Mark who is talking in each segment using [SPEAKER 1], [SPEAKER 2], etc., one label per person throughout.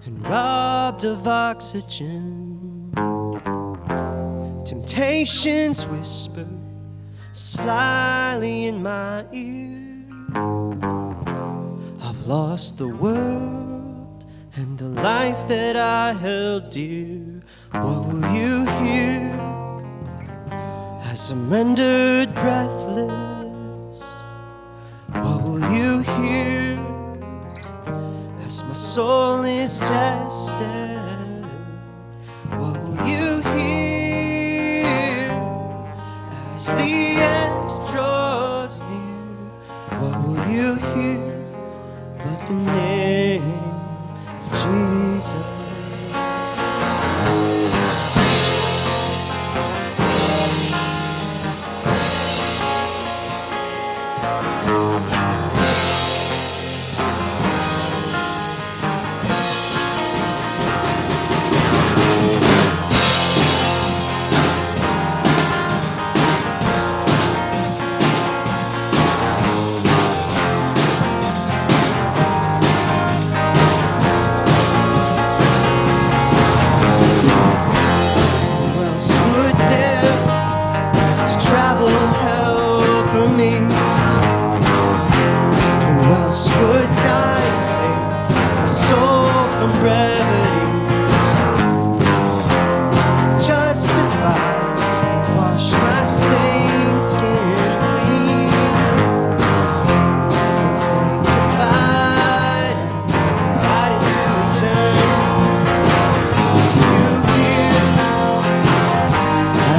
[SPEAKER 1] and robbed of oxygen. Temptations whisper slyly in my ear. I've lost the world and the life that I held dear. What will you hear as I'm rendered breathless? What will you hear as my soul is tested? What will you hear as the end draws near? What will you hear but the name of Jesus?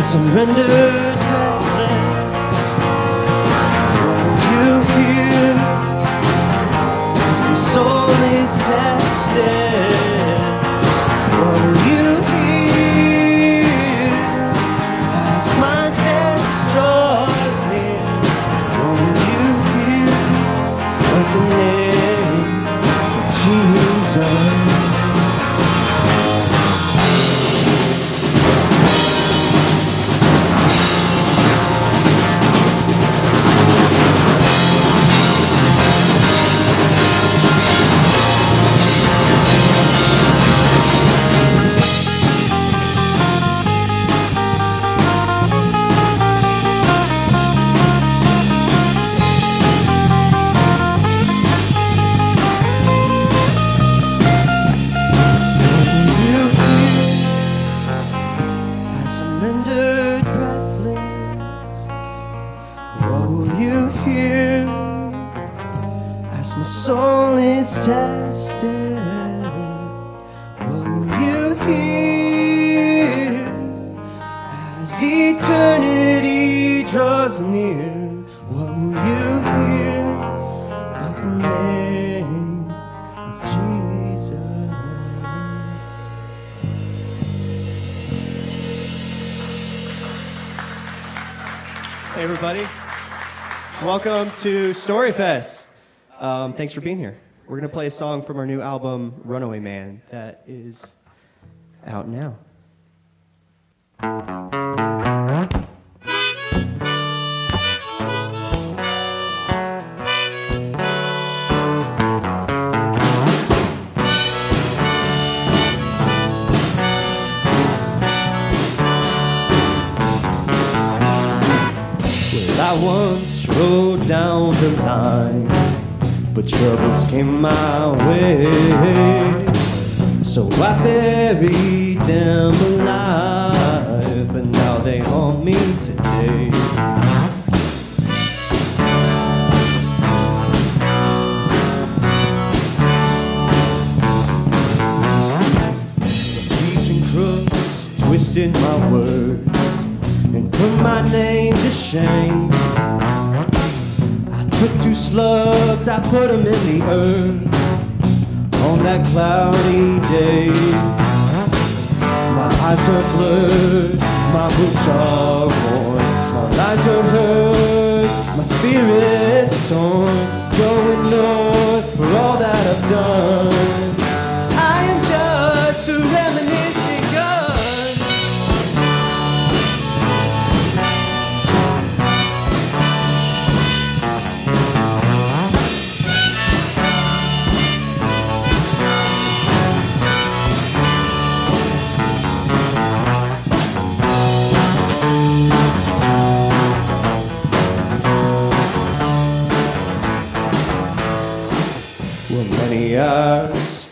[SPEAKER 1] Surrendered breathless. What will you hear as my soul is tested? What will you hear as my death draws near? What will you hear but the name of Jesus? Tested. What will you hear as eternity draws near? What will you hear but the name of Jesus? Hey everybody, welcome to StoryFest. Thanks for being here. We're going to play a song from our new album, Runaway Man, that is out now. Well, I once rode down the line, but troubles came my way, so I buried them alive, but now they haunt me today. The thieves and crooks twisted my words and put my name to shame. Took 2 slugs, I put them in the earth on that cloudy day. My eyes are blurred, my boots are worn, my lies are hurt, my spirit's torn, going north for all that I've done. I am just a reminiscing gun. Well, many ask,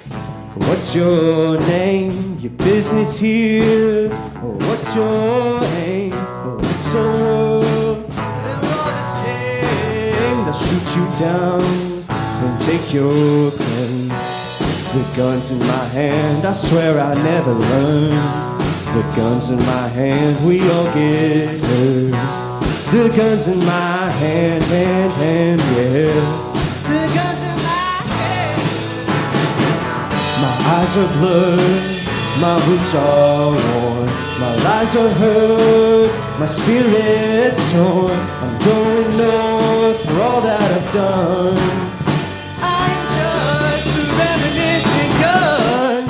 [SPEAKER 1] what's your name? Your business here? Or what's your aim? Well, it's a world, they're all the same. They'll shoot you down and take your pen. The guns in my hand, I swear I never learned. The guns in my hand, we all get hurt. The guns in my hand, yeah. The guns in my hand. My eyes are blurred, my boots are worn. My lies are hurt, my spirit's torn. I'm going north for all that I've done. I'm just a reminiscing gun.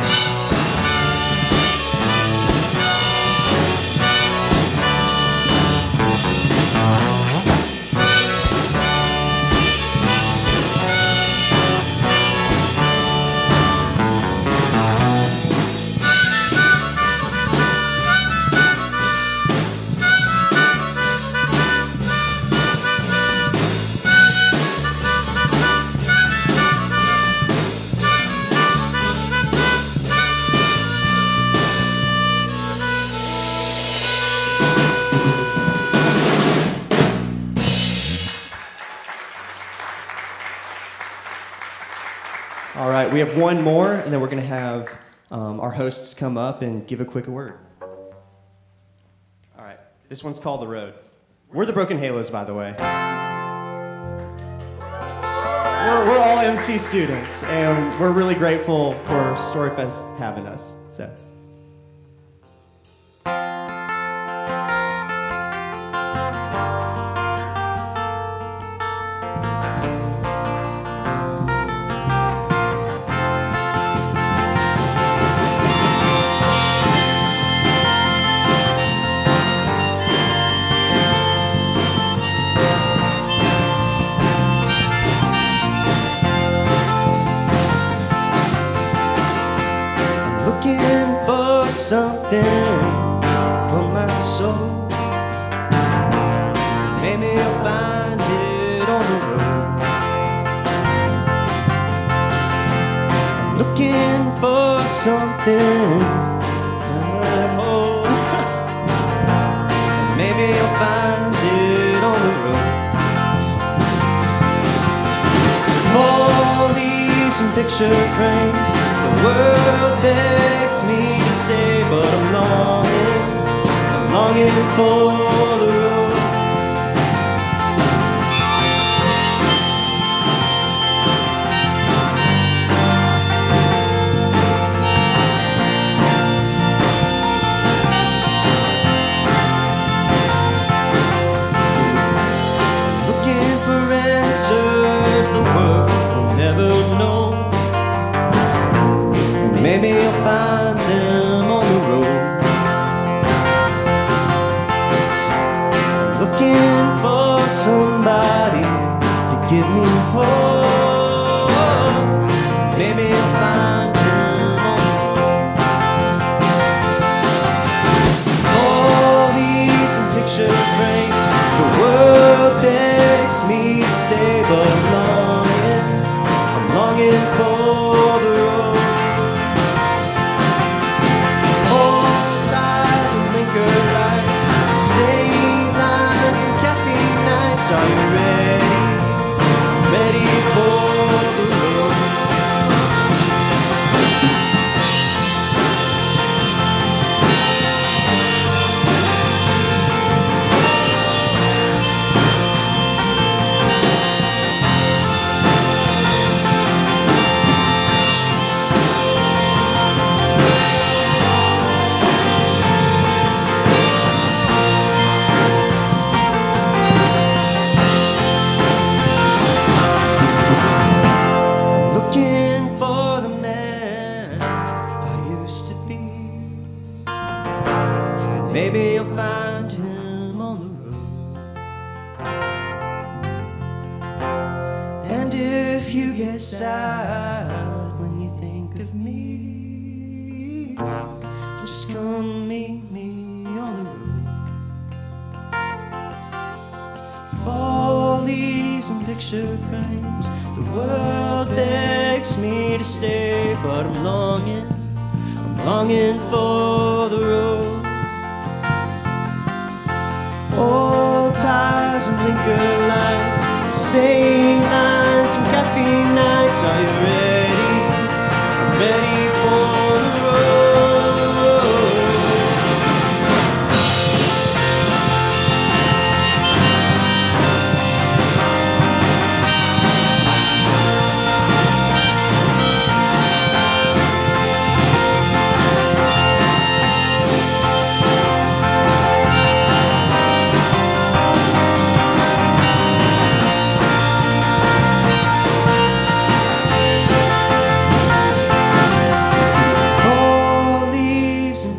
[SPEAKER 1] All right, we have one more, and then we're going to have our hosts come up and give a quick word. All right, this one's called The Road. We're the Broken Halos, by the way. We're all MC students, and we're really grateful for StoryFest having us. So. Something for my soul. Maybe I'll find it on the road. I'm looking for something I hold. And maybe I'll find it on the road. All these and picture frames, the world begs me to stay, but I'm longing for the road. Looking for answers the world will never know. And maybe I'll find them on the road. Looking for somebody to give me hope. Maybe I'll find him on the road. All these and picture frames, the world begs me to stay, but I'm longing for the road. All ties and blinker lights, state lines and caffeine nights. Are you ready for the road? Maybe you'll find him on the road. And if you get sad when you think of me, just come meet me on the road. Follies and picture frames, the world begs begs me to stay, but I'm longing for the road. Old ties and blinker lights, staying lines and caffeine nights. Are you ready? I'm ready for the road.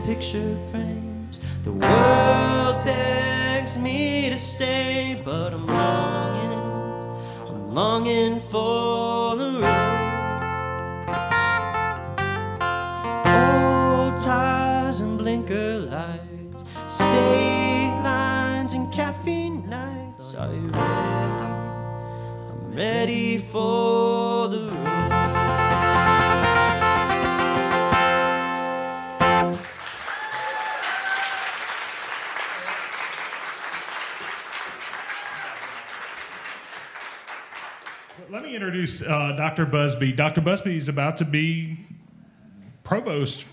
[SPEAKER 1] Picture frames, the world begs me to stay, but I'm longing for the road. Old ties and blinker lights, state lines and caffeine nights. Are you ready? I'm ready for the road.
[SPEAKER 2] Let me introduce Dr. Busby. Dr. Busby is about to be provost.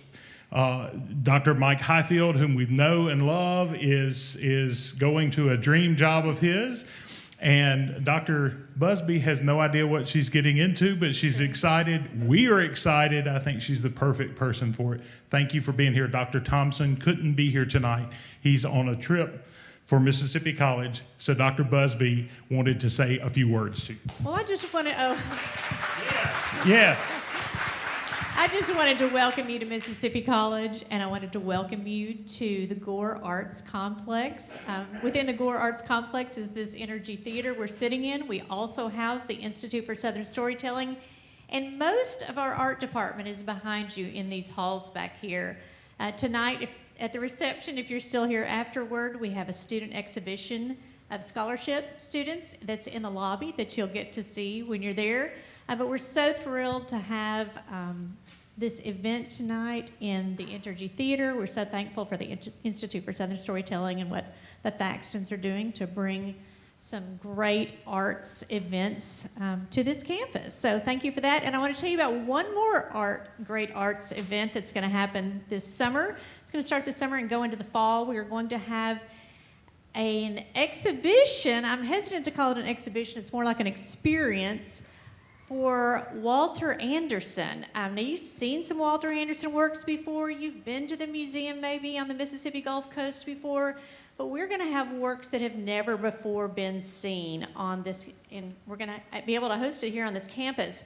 [SPEAKER 2] Dr. Mike Highfield, whom we know and love, is going to a dream job of his. And Dr. Busby has no idea what she's getting into, but she's excited. We are excited. I think she's the perfect person for it. Thank you for being here. Dr. Thompson couldn't be here tonight. He's on a trip for Mississippi College, so Dr. Busby wanted to say a few words to you.
[SPEAKER 3] Well, I just wanted,
[SPEAKER 2] Yes.
[SPEAKER 3] I just wanted to welcome you to Mississippi College, and I wanted to welcome you to the Gore Arts Complex. Within the Gore Arts Complex is this Energy Theater we're sitting in. We also house the Institute for Southern Storytelling, and most of our art department is behind you in these halls back here. Tonight, at the reception, if you're still here afterward, we have a student exhibition of scholarship students that's in the lobby that you'll get to see when you're there. But we're so thrilled to have this event tonight in the Energy Theater. We're so thankful for the Institute for Southern Storytelling and what the Thaxtons are doing to bring some great arts events to this campus. So thank you for that. And I want to tell you about one more great arts event that's going to happen this summer. It's going to start this summer and go into the fall. We are going to have an exhibition. I'm hesitant to call it an exhibition. It's more like an experience for Walter Anderson. Now, you've seen some Walter Anderson works before. You've been to the museum maybe on the Mississippi Gulf Coast before. But we're going to have works that have never before been seen on this, and we're going to be able to host it here on this campus.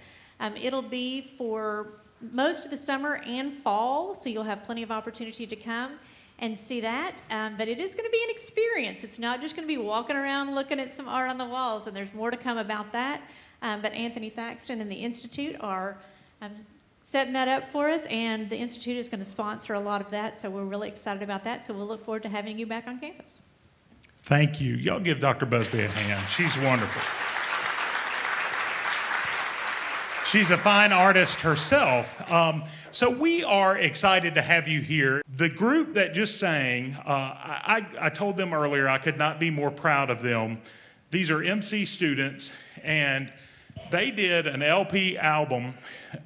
[SPEAKER 3] It'll be for most of the summer and fall, so you'll have plenty of opportunity to come and see that. But it is going to be an experience. It's not just going to be walking around looking at some art on the walls, and there's more to come about that. But Anthony Thaxton and the Institute are setting that up for us, and the Institute is going to sponsor a lot of that, so we're really excited about that. So we'll look forward to having you back on campus.
[SPEAKER 2] Thank you. Y'all give Dr. Busby a hand. She's wonderful. She's a fine artist herself. So we are excited to have you here. The group that just sang, I told them earlier I could not be more proud of them. These are MC students, and they did an LP album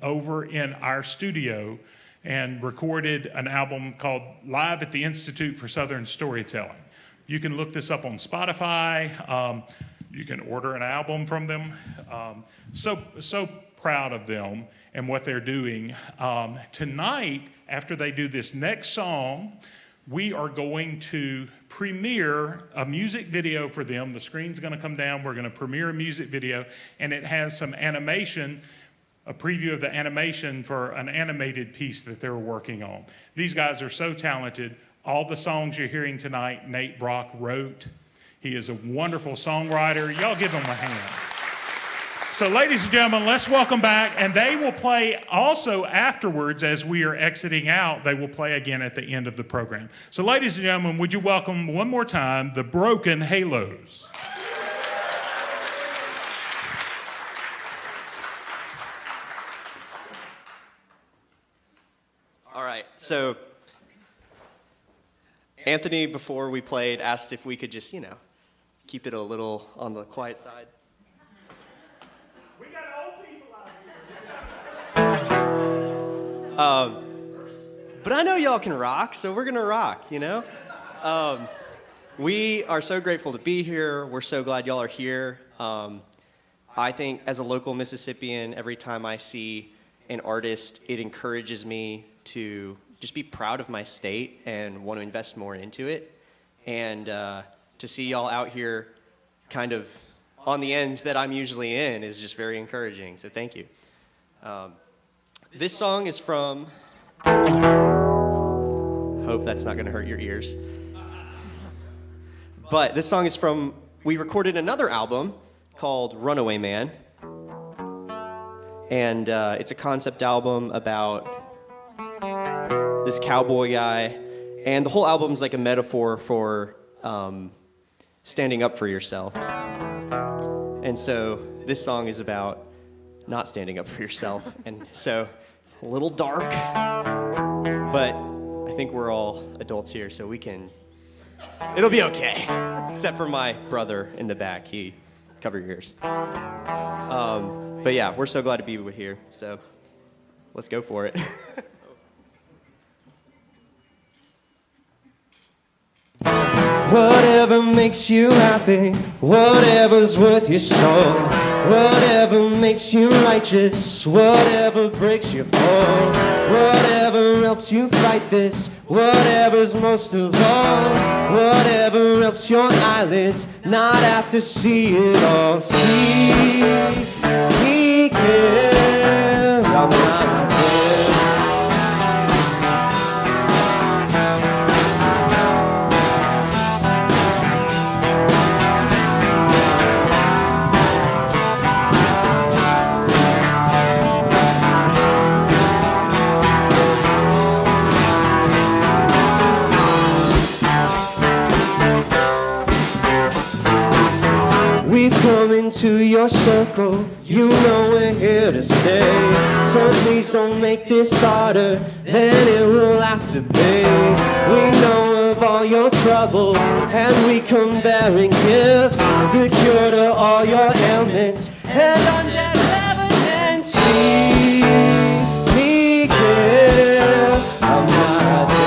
[SPEAKER 2] over in our studio and recorded an album called Live at the Institute for Southern Storytelling. You can look this up on Spotify. You can order an album from them. So proud of them and what they're doing. Tonight, after they do this next song, we are going to premiere a music video for them. The screen's going to come down. We're going to premiere a music video, and it has some animation, a preview of the animation for an animated piece that they're working on. These guys are so talented. All the songs you're hearing tonight, Nate Brock wrote. He is a wonderful songwriter. Y'all give him a hand. So, ladies and gentlemen, let's welcome back, and they will play also afterwards as we are exiting out. They will play again at the end of the program. So, ladies and gentlemen, would you welcome one more time the Broken Halos?
[SPEAKER 4] So Anthony, before we played, asked if we could just, keep it a little on the quiet side.
[SPEAKER 2] We got old people out here.
[SPEAKER 4] But I know y'all can rock, so we're gonna rock, We are so grateful to be here. We're so glad y'all are here. I think as a local Mississippian, every time I see an artist, it encourages me to just be proud of my state and want to invest more into it. And to see y'all out here kind of on the end that I'm usually in is just very encouraging, so thank you. This song is from, hope that's not gonna hurt your ears. But this song is from, we recorded another album called Runaway Man. And it's a concept album about this cowboy guy. And the whole album's like a metaphor for standing up for yourself. And so this song is about not standing up for yourself. And so it's a little dark, but I think we're all adults here, so it'll be okay. Except for my brother in the back. He cover your ears. But yeah, we're so glad to be here, so let's go for it.
[SPEAKER 1] Whatever makes you happy, whatever's worth your soul, whatever makes you righteous, whatever breaks your fall, whatever helps you fight this, whatever's most of all, whatever helps your eyelids not have to see it all. See me care, I'm not there. We've come into your circle, you know we're here to stay. So please don't make this harder than it will have to be. We know of all your troubles, and we come bearing gifts, the cure to all your ailments, and undead evidence. See me care, I'm not there.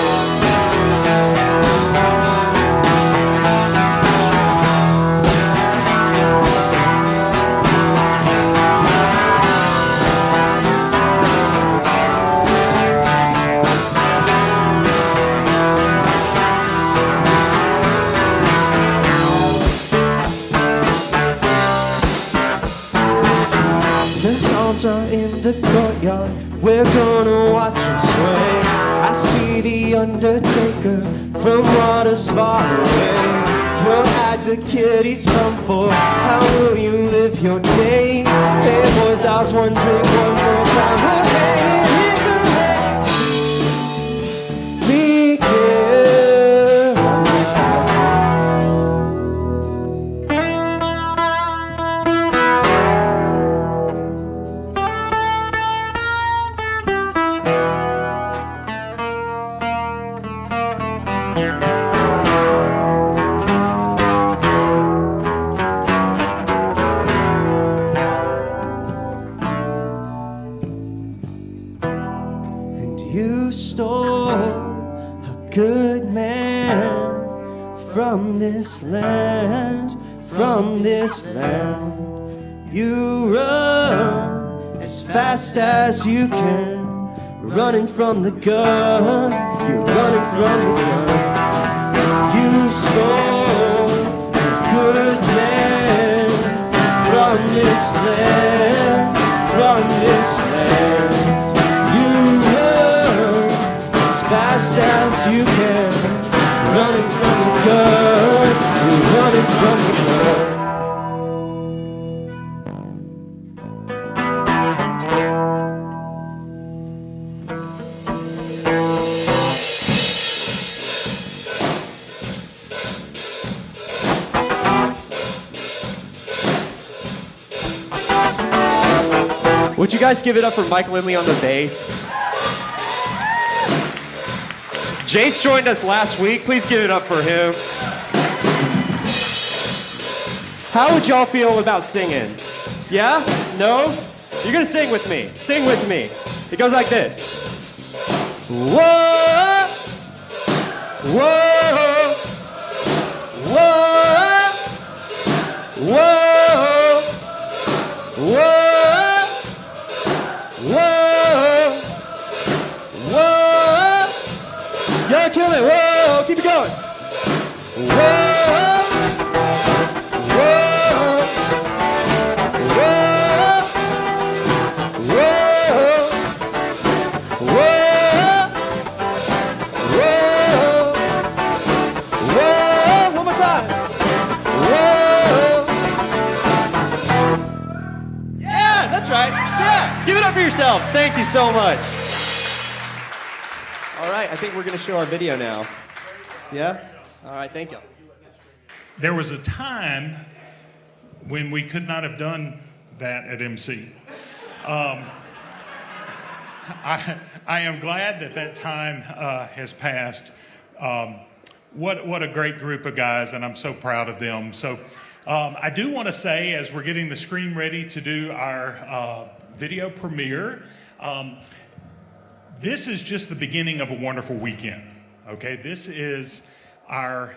[SPEAKER 1] Are in the courtyard, we're gonna watch him sway. I see the Undertaker from waters far away. Your advocate he's come for, how will you live your days? Hey boys, I was wondering one more time, we're hanging in the race. We care. You stole a good man from this land, from this land. You run as fast as you can, running from the gun, you're running from the gun. You stole a good man from this land, from this land. Fast as you can, running from the gun, you're running from the gun.
[SPEAKER 4] Would you guys give it up for Mike Lindley on the bass? Jace joined us last week. Please give it up for him. How would y'all feel about singing? Yeah? No? You're gonna sing with me. Sing with me. It goes like this. Whoa! Whoa! Whoa! Whoa! Whoa! Whoa! Whoa! Y'all kill it. Whoa! Keep it going. Whoa! Whoa! Whoa! Whoa! Whoa! Whoa! Whoa! One more time. Whoa! Yeah, that's right. Yeah, give it up for yourselves. Thank you so much. All right, I think we're going to show our video now. Yeah? All right, thank you.
[SPEAKER 2] There was a time when we could not have done that at MC. I am glad that time has passed. What a great group of guys, and I'm so proud of them. So I do want to say, as we're getting the screen ready to do our video premiere, this is just the beginning of a wonderful weekend, okay? This is our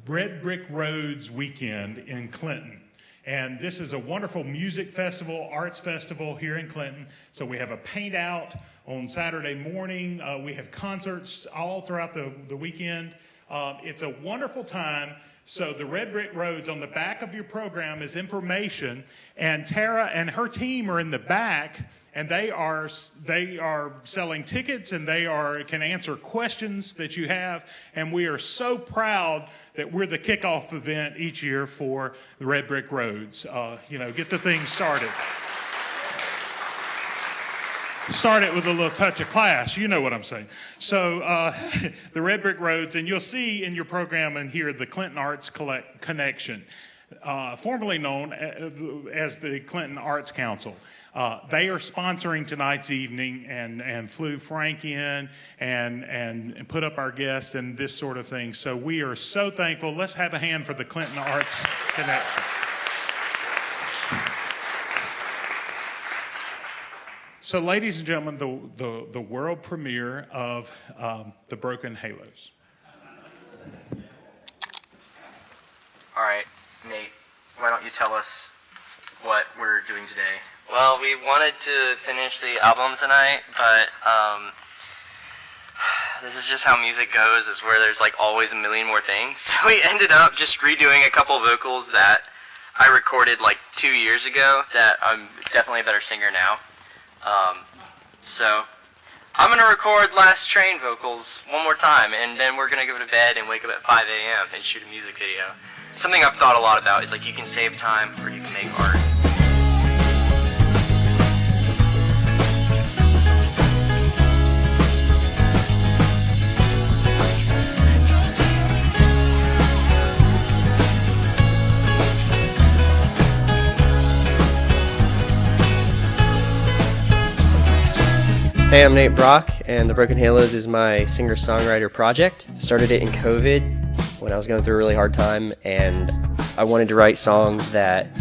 [SPEAKER 2] Red Brick Roads weekend in Clinton. And this is a wonderful music festival, arts festival here in Clinton. So we have a paint out on Saturday morning. We have concerts all throughout the weekend. It's a wonderful time. So the Red Brick Roads, on the back of your program is information. And Tara and her team are in the back, and they are selling tickets, and they can answer questions that you have. And we are so proud that we're the kickoff event each year for the Red Brick Roads. Get the thing started. Start it with a little touch of class. You know what I'm saying. So the Red Brick Roads, and you'll see in your program and here the Clinton Arts Connection, formerly known as the Clinton Arts Council. They are sponsoring tonight's evening and flew Frank in and put up our guest and this sort of thing. So we are so thankful. Let's have a hand for the Clinton Arts Connection. So, ladies and gentlemen, the world premiere of The Broken Halos.
[SPEAKER 5] All right, Nate, why don't you tell us what we're doing today?
[SPEAKER 6] Well, we wanted to finish the album tonight, but this is just how music goes, is where there's like always a million more things. So we ended up just redoing a couple vocals that I recorded like 2 years ago that I'm definitely a better singer now. So I'm going to record Last Train vocals one more time, and then we're going to go to bed and wake up at 5 a.m. and shoot a music video. Something I've thought a lot about is like you can save time or you can make art.
[SPEAKER 4] Hey, I'm Nate Brock, and The Broken Halos is my singer-songwriter project. Started it in COVID when I was going through a really hard time, and I wanted to write songs that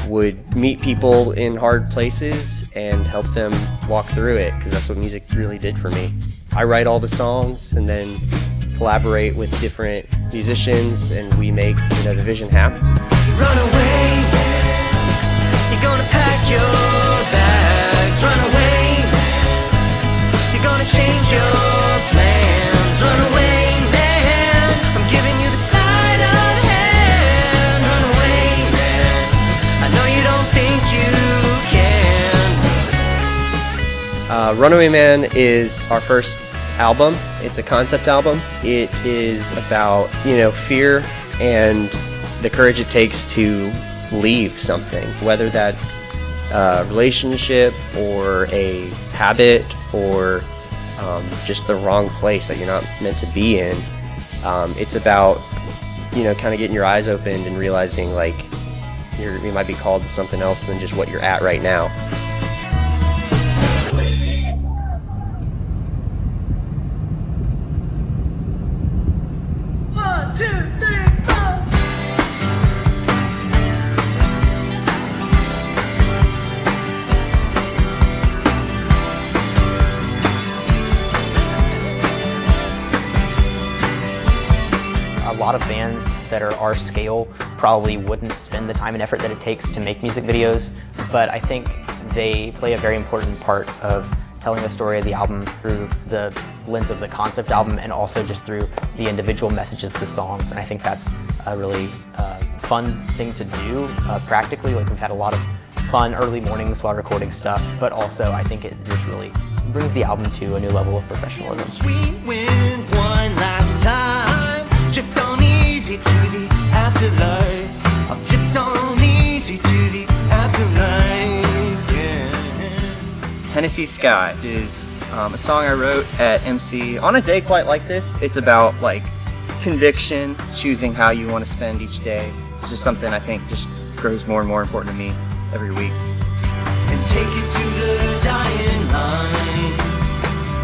[SPEAKER 4] would meet people in hard places and help them walk through it, because that's what music really did for me. I write all the songs and then collaborate with different musicians, and we make the vision happen.
[SPEAKER 7] Run away, man. You're gonna pack your bags. Run away. Gonna change your plans. Run away, man. I'm giving you the sleight of hand. Run away, man. I know you don't think you can.
[SPEAKER 4] Runaway Man is our first album. It's a concept album. It is about, fear and the courage it takes to leave something, whether that's a relationship or a habit or just the wrong place that you're not meant to be in. It's about, kind of getting your eyes opened and realizing like you might be called to something else than just what you're at right now.
[SPEAKER 8] lot of bands that are our scale probably wouldn't spend the time and effort that it takes to make music videos, but I think they play a very important part of telling the story of the album through the lens of the concept album and also just through the individual messages of the songs. And I think that's a really fun thing to do practically. Like, we've had a lot of fun early mornings while recording stuff, but also I think it just really brings the album to a new level of professionalism.
[SPEAKER 7] Sweet wind one last time, drift on easy to the afterlife. I've drift on easy to the afterlife, yeah.
[SPEAKER 5] Tennessee Sky is a song I wrote at MC on a day quite like this. It's about like conviction, choosing how you want to spend each day. It's just something I think just grows more and more important to me every week.
[SPEAKER 7] And take it to the dying line.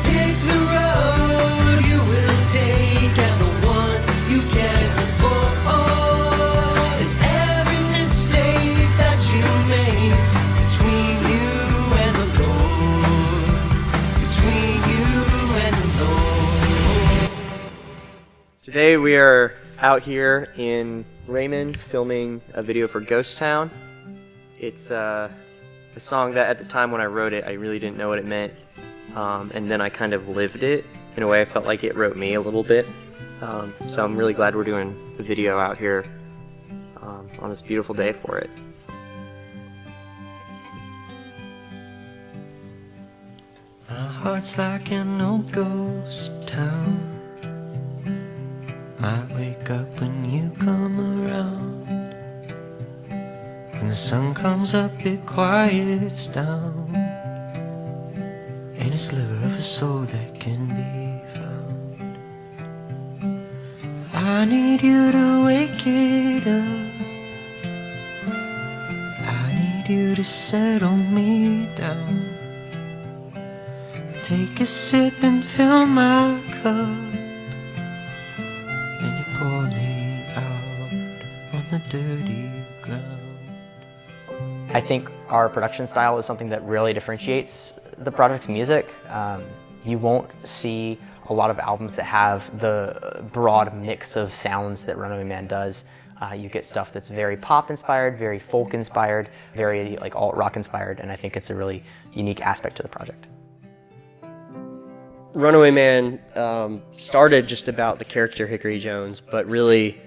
[SPEAKER 7] Pick the road you will take and the one you can't afford. And every mistake that you make between you and the Lord. Between you and the Lord.
[SPEAKER 4] Today we are out here in Raymond filming a video for Ghost Town. It's a song that at the time when I wrote it, I really didn't know what it meant. And then I kind of lived it. In a way, I felt like it wrote me a little bit. So I'm really glad we're doing the video out here on this beautiful day for it.
[SPEAKER 7] My heart's like an old ghost town. I wake up when you come around. When the sun comes up, it quiets down. Ain't a sliver of a soul that can be found. I need you to wake it up. I need you to settle me down. Take a sip and fill my cup. Then you pour me out on the dirty ground.
[SPEAKER 8] I think our production style is something that really differentiates the project's music. You won't see a lot of albums that have the broad mix of sounds that Runaway Man does. You get stuff that's very pop inspired, very folk inspired, very like alt rock inspired, and I think it's a really unique aspect to the project.
[SPEAKER 4] Runaway Man started just about the character Hickory Jones, but really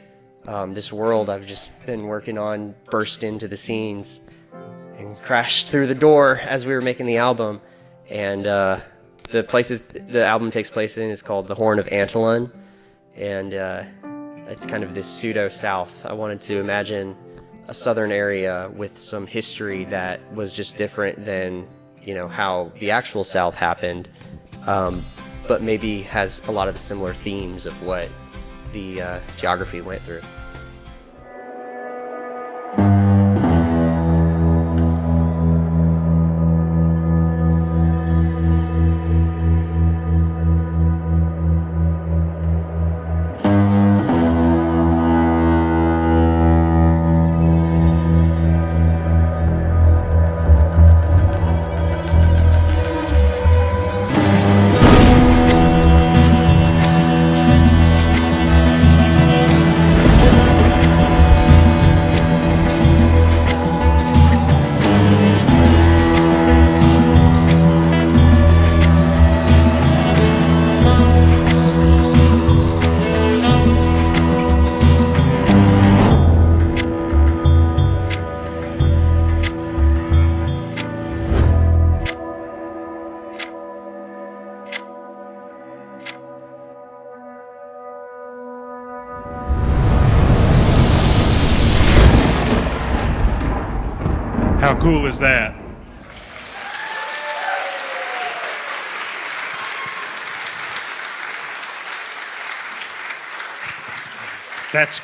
[SPEAKER 4] this world I've just been working on burst into the scenes and crashed through the door as we were making the album. And the places the album takes place in is called the Horn of Antolin, and it's kind of this pseudo-south. I wanted to imagine a southern area with some history that was just different than, you know, how the actual South happened, but maybe has a lot of the similar themes of what the geography went through.
[SPEAKER 2] How cool is that? That's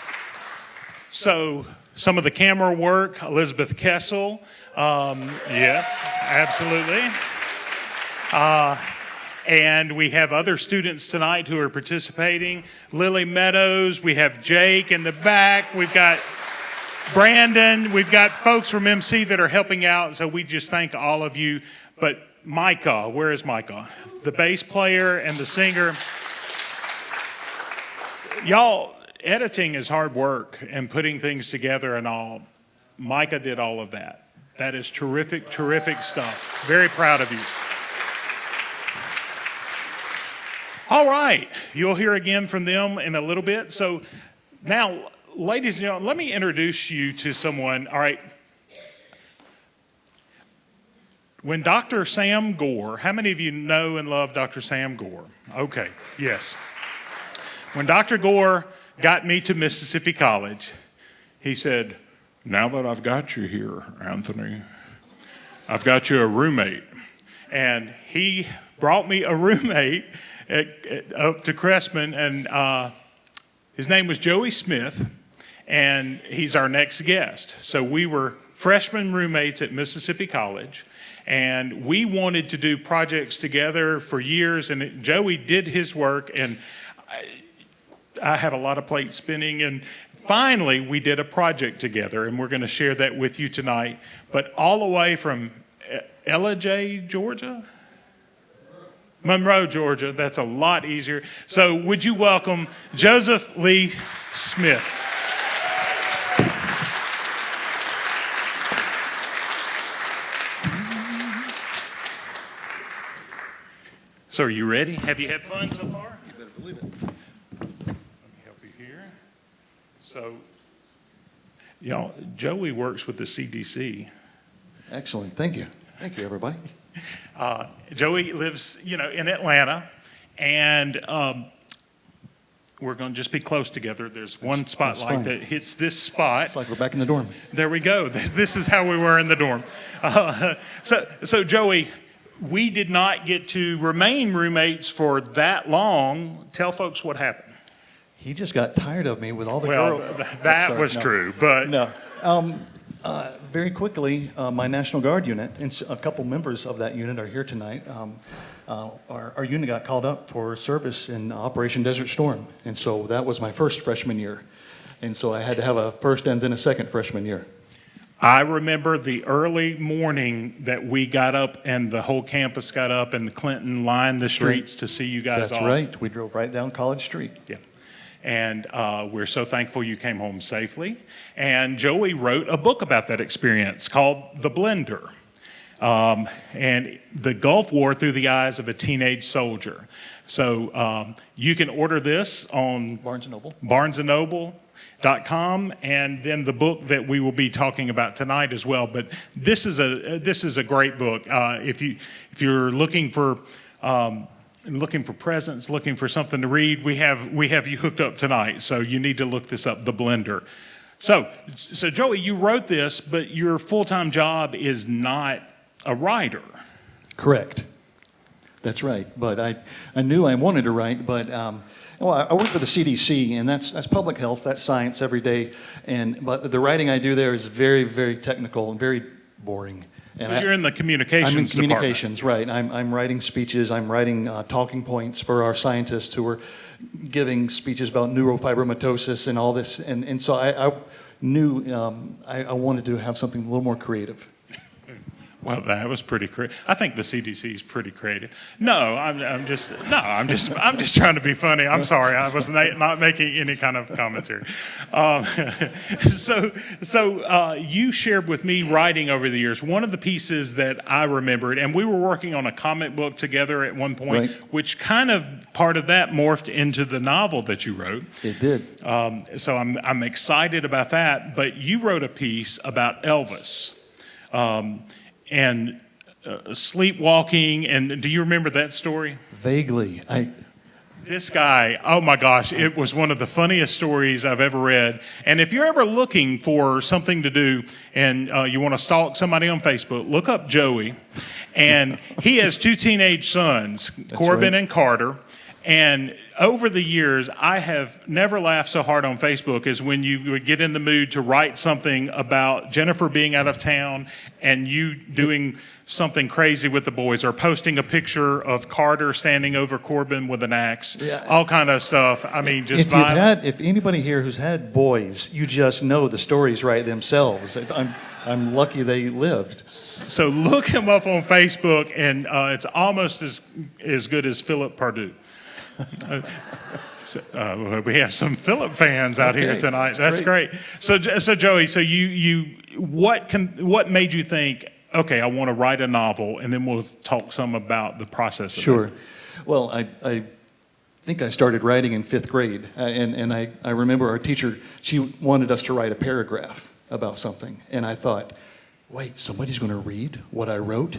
[SPEAKER 2] so some of the camera work, Elizabeth Kessel. Yes, absolutely. And we have other students tonight who are participating. Lily Meadows, we have Jake in the back. We've got Brandon, we've got folks from MC that are helping out, so we just thank all of you. But Micah, where is Micah? The bass player and the singer. Y'all, editing is hard work and putting things together and all. Micah did all of that. That is terrific, terrific stuff. Very proud of you. All right, you'll hear again from them in a little bit. So now, ladies and gentlemen, let me introduce you to someone. All right. When Dr. Sam Gore, how many of you know and love Dr. Sam Gore? Okay, yes. When Dr. Gore got me to Mississippi College, he said, "Now that I've got you here, Anthony, I've got you a roommate." And he brought me a roommate up to Cressman, and his name was Joey Smith, and he's our next guest. So we were freshman roommates at Mississippi College, and we wanted to do projects together for years, and Joey did his work, and I had a lot of plates spinning, and finally we did a project together, and we're going to share that with you tonight. But all the way from Ellijay, Georgia? Monroe, Georgia. That's a lot easier. So would you welcome Joseph Lee Smith? So are you ready? Have you had fun so far?
[SPEAKER 9] You better believe it.
[SPEAKER 2] Let me help you here. So, y'all, Joey works with the CDC.
[SPEAKER 9] Excellent. Thank you. Thank you, everybody.
[SPEAKER 2] Joey lives, in Atlanta, and we're going to just be close together. There's one spotlight
[SPEAKER 9] fine.
[SPEAKER 2] that hits this spot.
[SPEAKER 9] It's like we're back in the dorm.
[SPEAKER 2] There we go. This is how we were in the dorm. So Joey, we did not get to remain roommates for that long. Tell folks what happened.
[SPEAKER 9] He just got tired of me with all the
[SPEAKER 2] Well,
[SPEAKER 9] girls.
[SPEAKER 2] that was true, but
[SPEAKER 9] No. Very quickly, my National Guard unit, and a couple members of that unit are here tonight. Our unit got called up for service in Operation Desert Storm, and so that was my first freshman year. And so I had to have a first and then a second freshman year.
[SPEAKER 2] I remember the early morning that we got up and the whole campus got up and Clinton lined the streets to see you guys
[SPEAKER 9] That's
[SPEAKER 2] off.
[SPEAKER 9] right. We drove right down College Street.
[SPEAKER 2] Yeah. And we're so thankful you came home safely. And Joey wrote a book about that experience called The Blender. And the Gulf War through the eyes of a teenage soldier. So you can order this on
[SPEAKER 9] Barnes & Noble.
[SPEAKER 2] BarnesandNoble.com, and then the book that we will be talking about tonight as well. But this is a great book. If you're looking for presents, looking for something to read, we have you hooked up tonight. So you need to look this up, The Blender. So Joey, you wrote this, but your full-time job is not a writer.
[SPEAKER 9] Correct. That's right. But I knew I wanted to write, but I work for the CDC, and that's public health, that's science every day. But the writing I do there is very, very technical and very boring. And
[SPEAKER 2] You're in the communications
[SPEAKER 9] I'm in
[SPEAKER 2] department.
[SPEAKER 9] communications, right. I'm writing speeches, I'm writing talking points for our scientists who are giving speeches about neurofibromatosis and all this. And so I knew I wanted to have something a little more creative.
[SPEAKER 2] Well, that was pretty creative. I think the CDC is pretty creative. I'm just trying to be funny. I'm sorry, I was not making any kind of commentary. So you shared with me writing over the years. One of the pieces that I remembered, and we were working on a comic book together at one point,
[SPEAKER 9] Right.
[SPEAKER 2] which kind of part of that morphed into the novel that you wrote.
[SPEAKER 9] It did.
[SPEAKER 2] So I'm excited about that. But you wrote a piece about Elvis. And sleepwalking, and do you remember that story?
[SPEAKER 9] Vaguely.
[SPEAKER 2] This guy, oh my gosh, it was one of the funniest stories I've ever read. And if you're ever looking for something to do and you want to stalk somebody on Facebook, look up Joey. And he has two teenage sons, Corbin
[SPEAKER 9] right.
[SPEAKER 2] and Carter. And over the years, I have never laughed so hard on Facebook as when you would get in the mood to write something about Jennifer being out of town and you doing something crazy with the boys, or posting a picture of Carter standing over Corbin with an axe, all kind of stuff. I mean, just violent.
[SPEAKER 9] If anybody here who's had boys, you just know the stories right themselves. I'm lucky they lived.
[SPEAKER 2] So look him up on Facebook, and it's almost as good as Philip Pardue. We have some Philip fans out here tonight. That's great. So Joey, so what made you think, okay, I want to write a novel, and then we'll talk some about the process of it.
[SPEAKER 9] Sure. Well, I think I started writing in 5th grade, and I remember our teacher, she wanted us to write a paragraph about something, and I thought, wait, somebody's going to read what I wrote?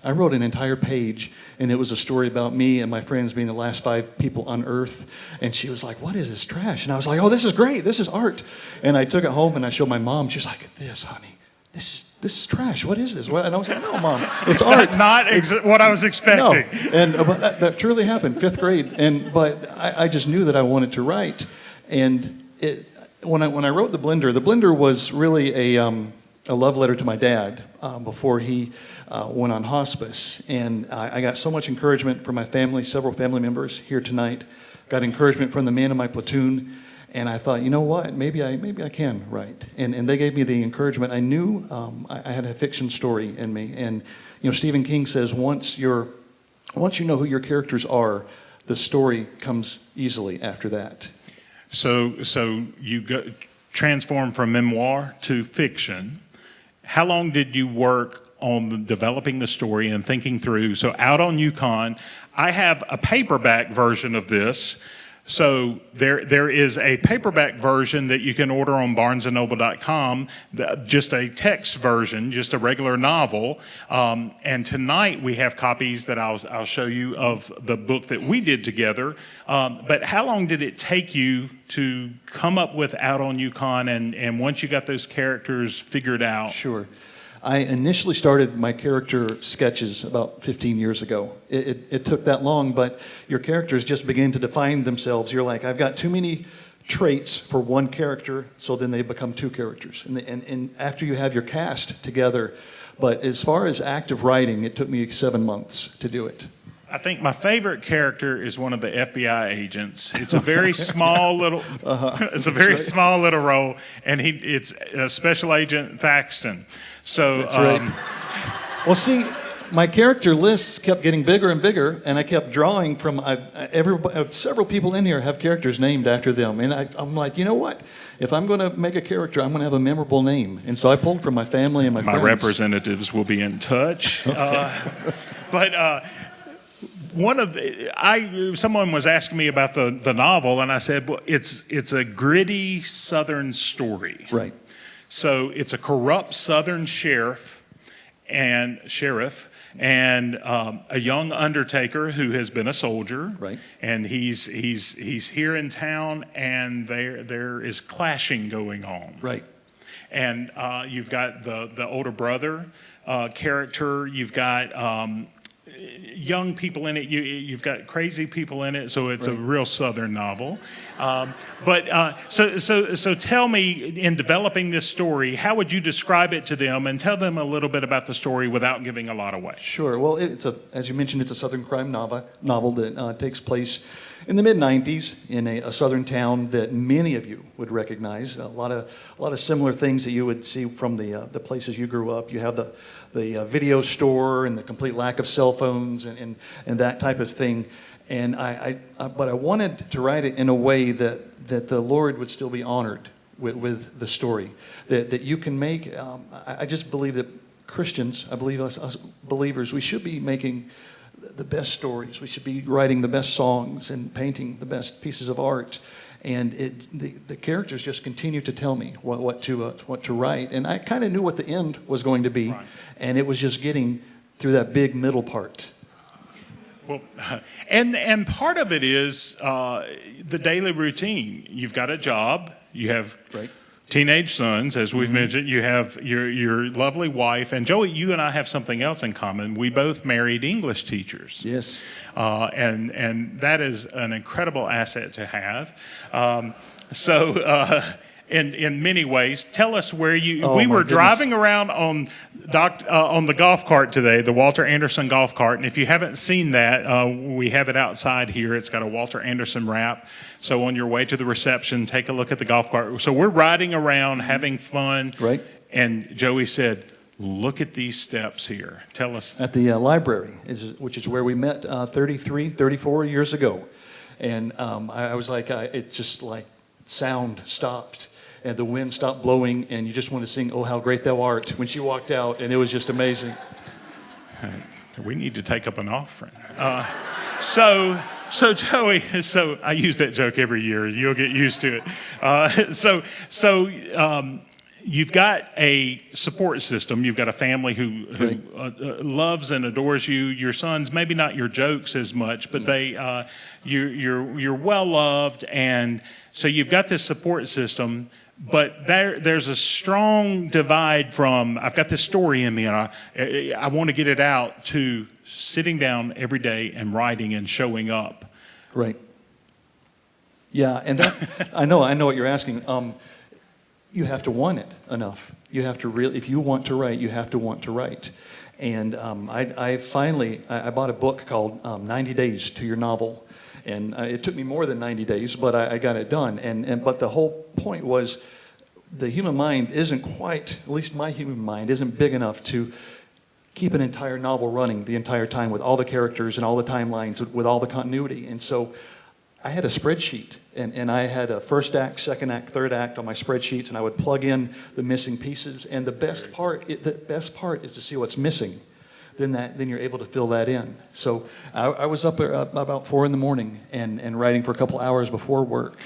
[SPEAKER 9] I wrote an entire page, and it was a story about me and my friends being the last 5 people on Earth, and she was like, what is this trash? And I was like, oh, this is great, this is art. And I took it home, and I showed my mom. She was like, this, honey, this is trash. What is this? And I was like, no, Mom, it's art.
[SPEAKER 2] Not what I was expecting.
[SPEAKER 9] No. And but that truly happened, 5th grade. But I just knew that I wanted to write. And when I wrote The Blender was really a love letter to my dad before he went on hospice. And I got so much encouragement from my family, several family members here tonight. Got encouragement from the men in my platoon. And I thought, you know what, maybe I can write. And they gave me the encouragement. I knew I had a fiction story in me. And Stephen King says once you know who your characters are, the story comes easily after that.
[SPEAKER 2] So you transform from memoir to fiction. How long did you work on developing the story and thinking through? So Out on Yukon, I have a paperback version of this. So there is a paperback version that you can order on barnesandnoble.com, just a text version, just a regular novel. And tonight we have copies that I'll show you of the book that we did together. But how long did it take you to come up with Out on Yukon, and once you got those characters figured out?
[SPEAKER 9] Sure. I initially started my character sketches about 15 years ago. It took that long, but your characters just begin to define themselves. You're like, I've got too many traits for one character, so then they become 2 characters. And after you have your cast together, but as far as active writing, it took me 7 months to do it.
[SPEAKER 2] I think my favorite character is one of the FBI agents. It's a very small little, it's a very small little role, and it's Special Agent Thaxton. So,
[SPEAKER 9] that's right. Well, see, my character lists kept getting bigger and bigger, and I kept drawing from several people in here have characters named after them, and I'm like, you know what? If I'm going to make a character, I'm going to have a memorable name, and so I pulled from my family and my friends.
[SPEAKER 2] My representatives will be in touch, but. Someone was asking me about the novel, and I said, well, it's a gritty Southern story.
[SPEAKER 9] Right.
[SPEAKER 2] So it's a corrupt Southern sheriff and a young undertaker who has been a soldier.
[SPEAKER 9] Right.
[SPEAKER 2] And he's here in town, and there is clashing going on.
[SPEAKER 9] Right.
[SPEAKER 2] And you've got the older brother character. You've got young people in it. You've got crazy people in it, so it's a real Southern novel. So tell me, in developing this story, how would you describe it to them, and tell them a little bit about the story without giving a lot away?
[SPEAKER 9] Sure. Well, as you mentioned, it's a Southern crime novel that takes place in the mid-'90s in a Southern town that many of you would recognize. A lot of similar things that you would see from the places you grew up. You have the video store and the complete lack of cell phones and that type of thing. And but I wanted to write it in a way that the Lord would still be honored with the story. That you can make. I just believe that Christians, I believe us believers, we should be making the best stories. We should be writing the best songs and painting the best pieces of art. And the characters just continue to tell me what to write. And I kind of knew what the end was going to be, right. And it was just getting through that big middle part.
[SPEAKER 2] Well, and part of it is the daily routine. You've got a job. You have teenage sons, as we've mentioned. You have your lovely wife. And Joey, you and I have something else in common. We both married English teachers.
[SPEAKER 9] Yes.
[SPEAKER 2] And that is an incredible asset to have. In many ways, tell us where you. We were driving around on the golf cart today, the Walter Anderson golf cart, and if you haven't seen that, we have it outside here. It's got a Walter Anderson wrap. So on your way to the reception, take a look at the golf cart. So we're riding around, having fun.
[SPEAKER 9] Right.
[SPEAKER 2] And Joey said, look at these steps here. Tell us.
[SPEAKER 9] At the library, which is where we met 34 years ago. And I was like, it just like sound stopped and the wind stopped blowing and you just want to sing, "Oh, how great thou art," when she walked out, and it was just amazing.
[SPEAKER 2] We need to take up an offering. So Joey, so I use that joke every year. You'll get used to it. You've got a support system. You've got a family who loves and adores you. Your sons, maybe not your jokes as much, but you're well loved, and so you've got this support system. But there's a strong divide from I've got this story in me and I want to get it out to sitting down every day and writing and showing up.
[SPEAKER 9] Right. Yeah, and that, I know what you're asking. You have to want it enough. You have to really, if you want to write, you have to want to write. And I finally bought a book called 90 Days to Your Novel. And it took me more than 90 days, but I got it done. But the whole point was the human mind isn't quite, at least my human mind, isn't big enough to keep an entire novel running the entire time with all the characters and all the timelines, with all the continuity. And so I had a spreadsheet, and I had a first act, second act, third act on my spreadsheets, and I would plug in the missing pieces. And the best part is to see what's missing. Then you're able to fill that in. So I was up about 4 a.m. and writing for a couple hours before work,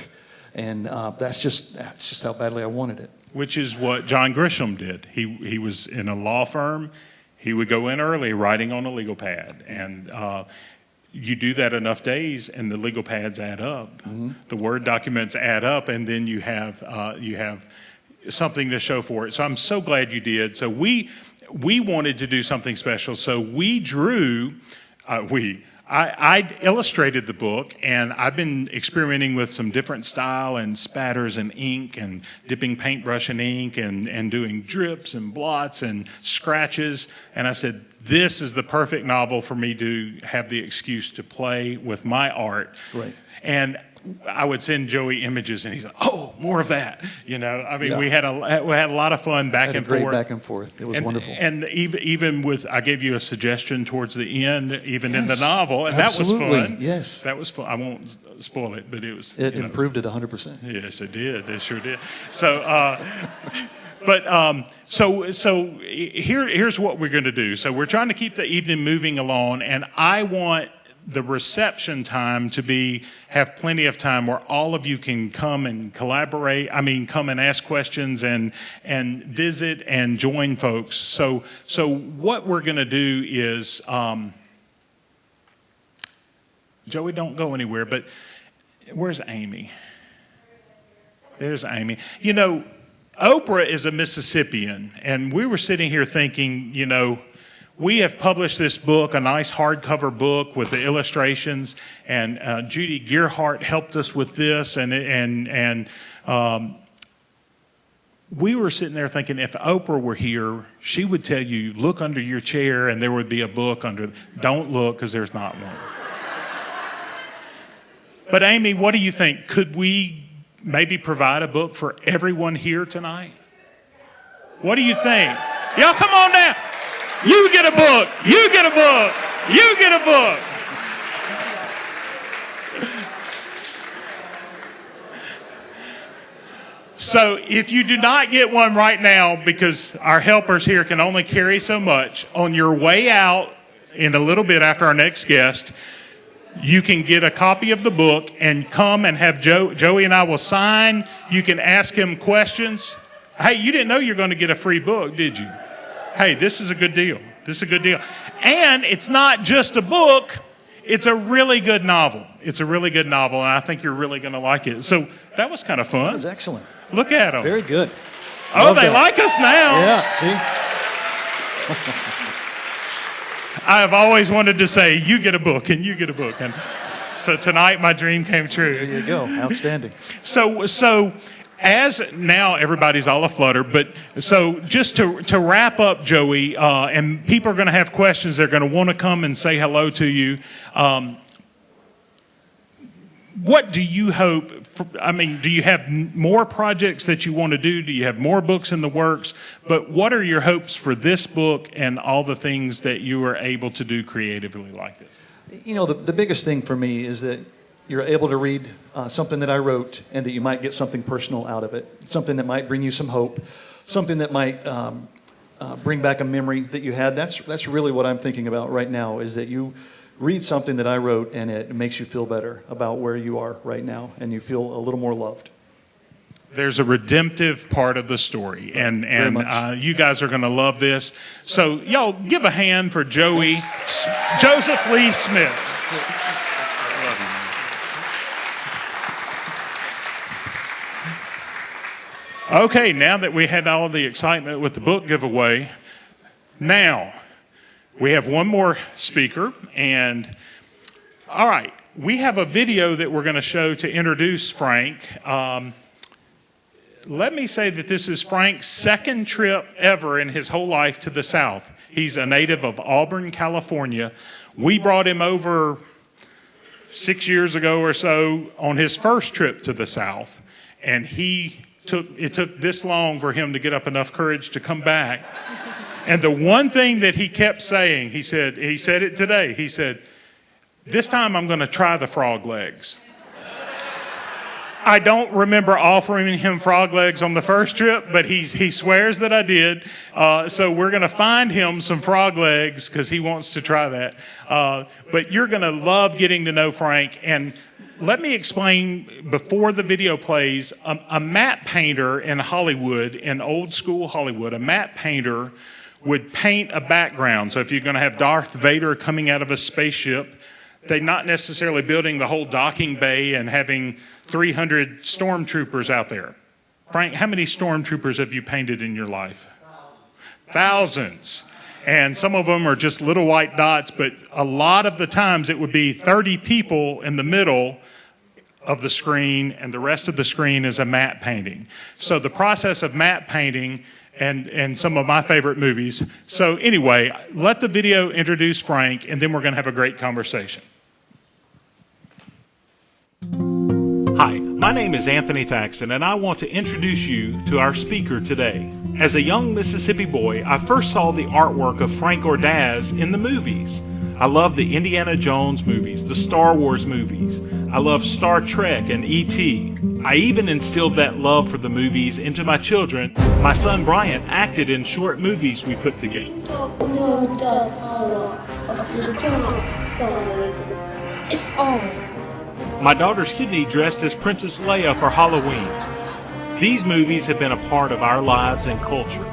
[SPEAKER 9] and that's just how badly I wanted it.
[SPEAKER 2] Which is what John Grisham did. He was in a law firm. He would go in early, writing on a legal pad, and you do that enough days, and the legal pads add up. Mm-hmm. The Word documents add up, and then you have something to show for it. So I'm so glad you did. So we wanted to do something special, so we drew, I illustrated the book, and I've been experimenting with some different style and spatters and ink and dipping paintbrush in ink and doing drips and blots and scratches, and I said, this is the perfect novel for me to have the excuse to play with my art.
[SPEAKER 9] Right.
[SPEAKER 2] And I would send Joey images, and he's like, "Oh, more of that." I mean,
[SPEAKER 9] yeah.
[SPEAKER 2] we had a lot of fun back and forth.
[SPEAKER 9] Back and forth. It was wonderful.
[SPEAKER 2] And even with, I gave you a suggestion towards the end, even in the
[SPEAKER 9] Yes,
[SPEAKER 2] novel, and
[SPEAKER 9] absolutely.
[SPEAKER 2] that was fun.
[SPEAKER 9] Yes,
[SPEAKER 2] that was fun. I won't spoil it, but it was.
[SPEAKER 9] It improved it 100%.
[SPEAKER 2] Yes, it did. It sure did. So, so here's what we're going to do. So we're trying to keep the evening moving along, and I want the reception time to have plenty of time where all of you can come and collaborate. I mean, come and ask questions and visit and join folks. So what we're going to do is, Joey, don't go anywhere. But where's Amy? There's Amy. Oprah is a Mississippian, and we were sitting here thinking, we have published this book, a nice hardcover book with the illustrations, and Judy Gearhart helped us with this, and we were sitting there thinking, if Oprah were here, she would tell you, look under your chair, and there would be a book under. Don't look, because there's not one. But Amy, what do you think? Could we maybe provide a book for everyone here tonight? What do you think? Y'all come on down. You get a book. You get a book. You get a book. So if you do not get one right now, because our helpers here can only carry so much, on your way out in a little bit after our next guest, you can get a copy of the book and come and have Joey and I will sign. You can ask him questions. Hey, you didn't know you're going to get a free book, did you? Hey, this is a good deal. This is a good deal. And it's not just a book. It's a really good novel. It's a really good novel, and I think you're really going to like it. So that was kind of fun.
[SPEAKER 9] That was excellent.
[SPEAKER 2] Look at them.
[SPEAKER 9] Very good.
[SPEAKER 2] Oh, they like us now.
[SPEAKER 9] Yeah, see?
[SPEAKER 2] I have always wanted to say, you get a book, and you get a book. And so tonight, my dream came true.
[SPEAKER 9] There you go. Outstanding.
[SPEAKER 2] So as now everybody's all aflutter, but so just to wrap up, Joey, and people are going to have questions. They're going to want to come and say hello to you. what do you hope? Do you have more projects that you want to do? Do you have more books in the works? But what are your hopes for this book and all the things that you are able to do creatively like this?
[SPEAKER 9] You know, the biggest thing for me is that you're able to read something that I wrote and that you might get something personal out of it, something that might bring you some hope, something that might bring back a memory that you had. That's really what I'm thinking about right now, is that you read something that I wrote and it makes you feel better about where you are right now and you feel a little more loved.
[SPEAKER 2] There's a redemptive part of the story, and you guys are going to love this. So y'all give a hand for Joseph Lee Smith. Okay, now that we had all the excitement with the book giveaway, now we have one more speaker, and all right, we have a video that we're going to show to introduce Frank. Let me say that this is Frank's second trip ever in his whole life to the South. He's a native of Auburn, California. We brought him over 6 years ago or so on his first trip to the South, and it took this long for him to get up enough courage to come back. And the one thing that he kept saying, he said it today, he said, "This time I'm going to try the frog legs." I don't remember offering him frog legs on the first trip, but he swears that I did. So we're going to find him some frog legs because he wants to try that. But you're going to love getting to know Frank. And let me explain, before the video plays, a matte painter in Hollywood, in old school Hollywood, a matte painter would paint a background. So if you're going to have Darth Vader coming out of a spaceship, they're not necessarily building the whole docking bay and having 300 stormtroopers out there. Frank, how many stormtroopers have you painted in your life? Thousands. And some of them are just little white dots, but a lot of the times it would be 30 people in the middle of the screen, and the rest of the screen is a matte painting. So the process of matte painting and some of my favorite movies. So anyway, let the video introduce Frank, and then we're going to have a great conversation. Hi, my name is Anthony Thaxton, and I want to introduce you to our speaker today. As a young Mississippi boy, I first saw the artwork of Frank Ordaz in the movies. I love the Indiana Jones movies, the Star Wars movies. I love Star Trek and E.T. I even instilled that love for the movies into my children. My son Bryant acted in short movies we put together.
[SPEAKER 10] Know the power of the dark side. It's on.
[SPEAKER 2] My daughter Sydney dressed as Princess Leia for Halloween. These movies have been a part of our lives and culture.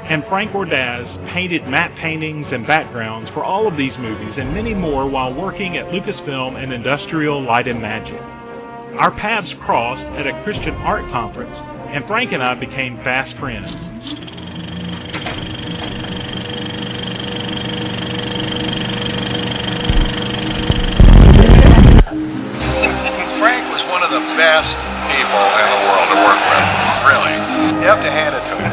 [SPEAKER 2] And Frank Ordaz painted matte paintings and backgrounds for all of these movies and many more while working at Lucasfilm and Industrial Light and Magic. Our paths crossed at a Christian art conference, and Frank and I became fast friends.
[SPEAKER 11] Frank was one of the best people in the world to work with, really. You have to hand it to him.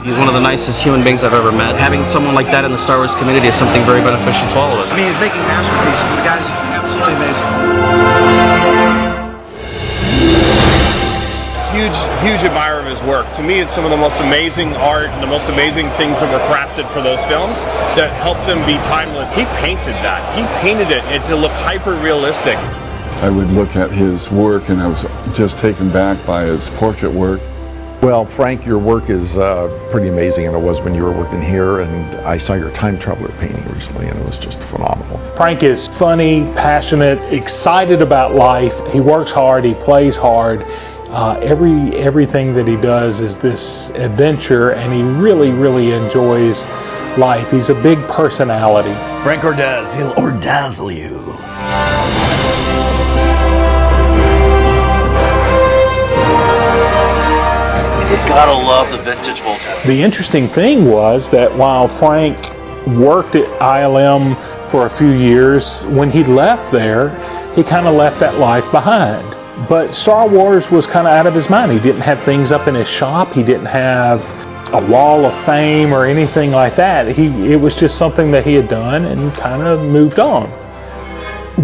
[SPEAKER 12] He's one of the nicest human beings I've ever met. Having someone like that in the Star Wars community is something very beneficial to all of us.
[SPEAKER 11] I mean, he's making masterpieces. The guy's absolutely amazing.
[SPEAKER 13] Huge admirer of his work. To me, it's some of the most amazing art and the most amazing things that were crafted for those films that helped them be timeless. He painted that. He painted it to look hyper-realistic.
[SPEAKER 14] I would look at his work and I was just taken back by his portrait work.
[SPEAKER 15] Well, Frank, your work is pretty amazing, and it was when you were working here, and I saw your Time Traveler painting recently, and it was just phenomenal.
[SPEAKER 16] Frank is funny, passionate, excited about life. He works hard, he plays hard. Everything that he does is this adventure, and he really enjoys life. He's a big personality.
[SPEAKER 17] Frank Ordaz, he'll ordazzle you.
[SPEAKER 18] Gotta love the vintage Volkswagen.
[SPEAKER 16] The interesting thing was that while Frank worked at ILM for a few years, when he left there, he kind of left that life behind. But Star Wars was kind of out of his mind. He didn't have things up in his shop. He didn't have a wall of fame or anything like that. It was just something that he had done and kind of moved on.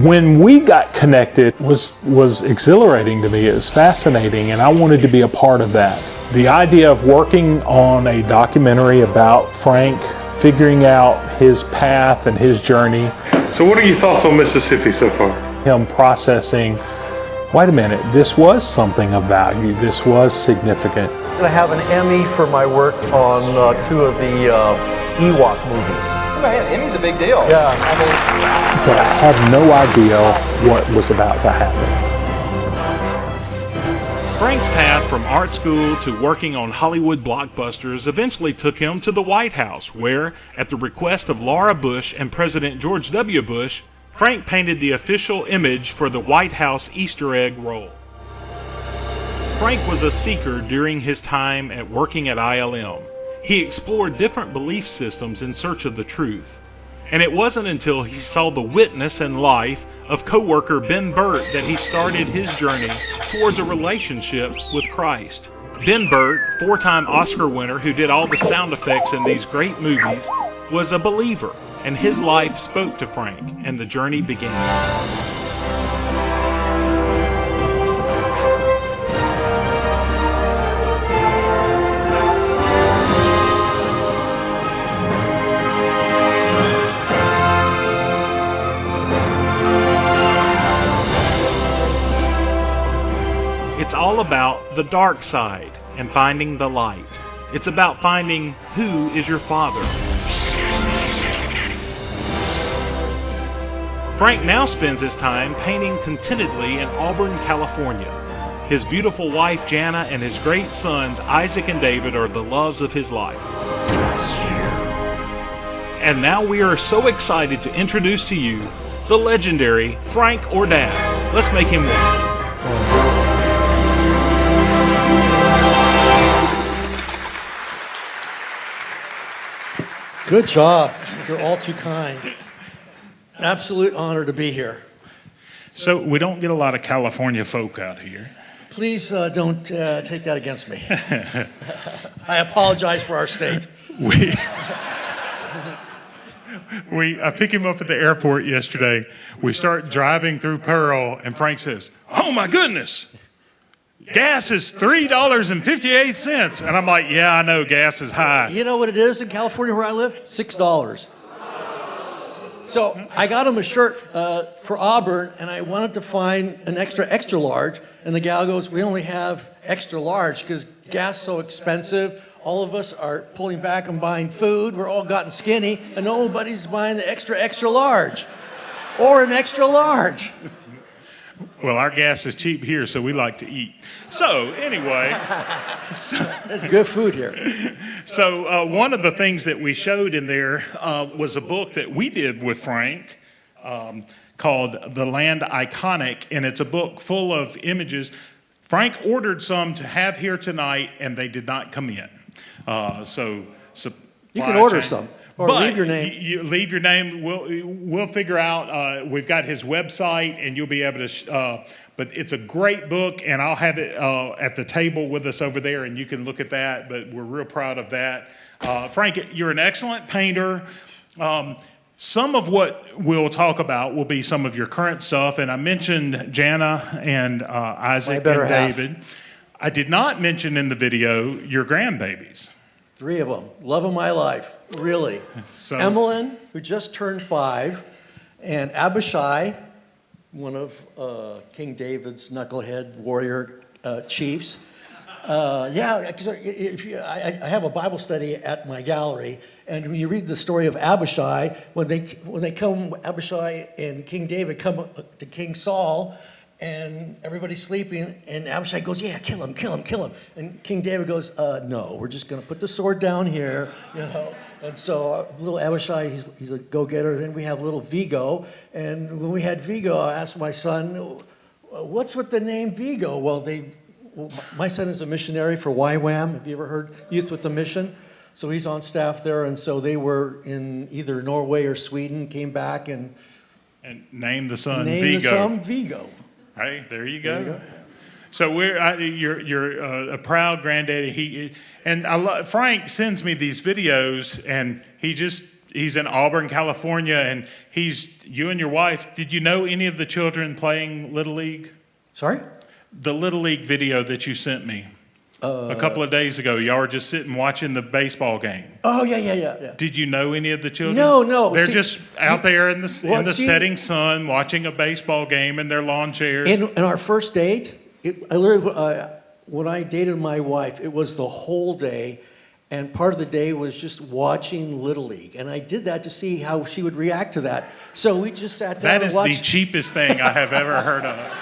[SPEAKER 16] when we got connected was exhilarating to me. It was fascinating, and I wanted to be a part of that. The idea of working on a documentary about Frank figuring out his path and his journey.
[SPEAKER 13] So what are your thoughts on Mississippi so far?
[SPEAKER 16] Him processing, wait a minute, this was something of value, this was significant.
[SPEAKER 17] I have an Emmy for my work on 2 of the Ewok movies.
[SPEAKER 19] Man, Emmy's a big deal.
[SPEAKER 17] Yeah.
[SPEAKER 16] But I had no idea what was about to happen.
[SPEAKER 2] Frank's path from art school to working on Hollywood blockbusters eventually took him to the White House, where, at the request of Laura Bush and President George W. Bush, Frank painted the official image for the White House Easter egg roll. Frank was a seeker during his time at working at ILM. He explored different belief systems in search of the truth. And it wasn't until he saw the witness and life of co-worker Ben Burt that he started his journey towards a relationship with Christ. Ben Burt, 4-time Oscar winner who did all the sound effects in these great movies, was a believer, and his life spoke to Frank, and the journey began. It's all about the dark side and finding the light. It's about finding who is your father. Frank now spends his time painting contentedly in Auburn, California. His beautiful wife Jana and his great sons Isaac and David are the loves of his life. And now we are so excited to introduce to you the legendary Frank Ordaz. Let's make him welcome.
[SPEAKER 20] Good job. You're all too kind. Absolute honor to be here.
[SPEAKER 2] So we don't get a lot of California folk out here.
[SPEAKER 20] Please don't take that against me. I apologize for our state.
[SPEAKER 2] I pick him up at the airport yesterday. We start driving through Pearl, and Frank says, "Oh my goodness, gas is $3.58. And I'm like, yeah, I know, gas is high.
[SPEAKER 20] You know what it is in California where I live? $6. So I got him a shirt for Auburn, and I wanted to find an extra large. And the gal goes, we only have extra large because gas is so expensive. All of us are pulling back and buying food. We're all gotten skinny, and nobody's buying the extra large or an extra large.
[SPEAKER 2] Well, our gas is cheap here, so we like to eat. So anyway.
[SPEAKER 20] There's good food here.
[SPEAKER 2] So one of the things that we showed in there was a book that we did with Frank called The Land Iconic, and it's a book full of images. Frank ordered some to have here tonight, and they did not come in. So
[SPEAKER 20] you can order some. Or
[SPEAKER 2] but
[SPEAKER 20] leave your name.
[SPEAKER 2] You leave your name. We'll figure out. We've got his website, and you'll be able to. But it's a great book, and I'll have it at the table with us over there, and you can look at that. But we're real proud of that. Frank, you're an excellent painter. Some of what we'll talk about will be some of your current stuff, and I mentioned Jana and Isaac and David. I did not mention in the video your grandbabies.
[SPEAKER 20] 3 of them. Love of my life, really.
[SPEAKER 2] So,
[SPEAKER 20] Emmeline, who just turned 5, and Abishai, one of King David's knucklehead warrior chiefs. Yeah, because I have a Bible study at my gallery, and when you read the story of Abishai, when they come, Abishai and King David come to King Saul, and everybody's sleeping, and Abishai goes, yeah, kill him. And King David goes, no, we're just going to put the sword down here, you know. And so little Abishai, he's a go-getter. Then we have little Vigo, and when we had Vigo, I asked my son, what's with the name Vigo? Well, my son is a missionary for YWAM. Have you ever heard Youth with a Mission? So he's on staff there, and so they were in either Norway or Sweden, came back and
[SPEAKER 2] named the son
[SPEAKER 20] Vigo.
[SPEAKER 2] Vigo.
[SPEAKER 20] Named the son Vigo.
[SPEAKER 2] Hey, there you go. So you're a proud granddaddy. Frank sends me these videos, and he just he's in Auburn, California, and you and your wife. Did you know any of the children playing Little League?
[SPEAKER 20] Sorry?
[SPEAKER 2] The Little League video that you sent me a couple of days ago. Y'all were just sitting watching the baseball game.
[SPEAKER 20] Oh, yeah.
[SPEAKER 2] Did you know any of the children?
[SPEAKER 20] No.
[SPEAKER 2] They're just out there in the setting sun watching a baseball game in their lawn chairs.
[SPEAKER 20] In our first date, when I dated my wife, it was the whole day, and part of the day was just watching Little League. And I did that to see how she would react to that. So we just sat down and watched.
[SPEAKER 2] That is the cheapest thing I have ever heard of.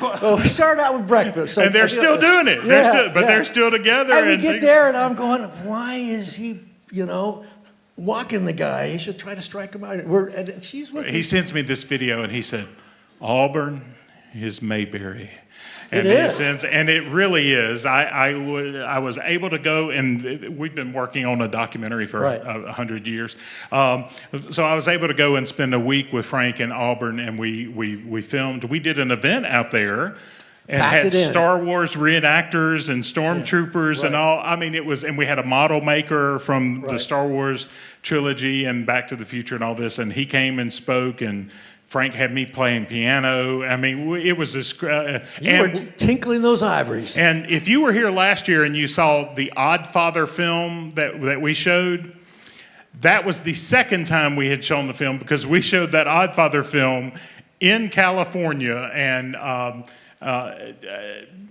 [SPEAKER 20] Well, we started out with breakfast. So
[SPEAKER 2] and they're still doing it. They're still together.
[SPEAKER 20] And we get there, and I'm going, why is he, walking the guy? He should try to strike him out. And she's with
[SPEAKER 2] He sends me this video, and he said, Auburn is Mayberry. And and it really is. I was able to go, and we've been working on a documentary for 100 years. So I was able to go and spend a week with Frank in Auburn, and we filmed. We did an event out there, and had Star Wars reenactors and stormtroopers and all. I mean, it was, and we had a model maker from the Star Wars trilogy and Back to the Future and all this, and he came and spoke, and Frank had me playing piano. I mean, it was this.
[SPEAKER 20] You were tinkling those ivories.
[SPEAKER 2] And if you were here last year and you saw the Oddfather film that we showed, that was the second time we had shown the film, because we showed that Oddfather film in California, and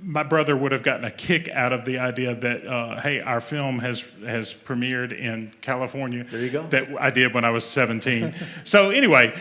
[SPEAKER 2] my brother would have gotten a kick out of the idea that, hey, our film has premiered in California.
[SPEAKER 20] There you go.
[SPEAKER 2] That I did when I was 17. So anyway,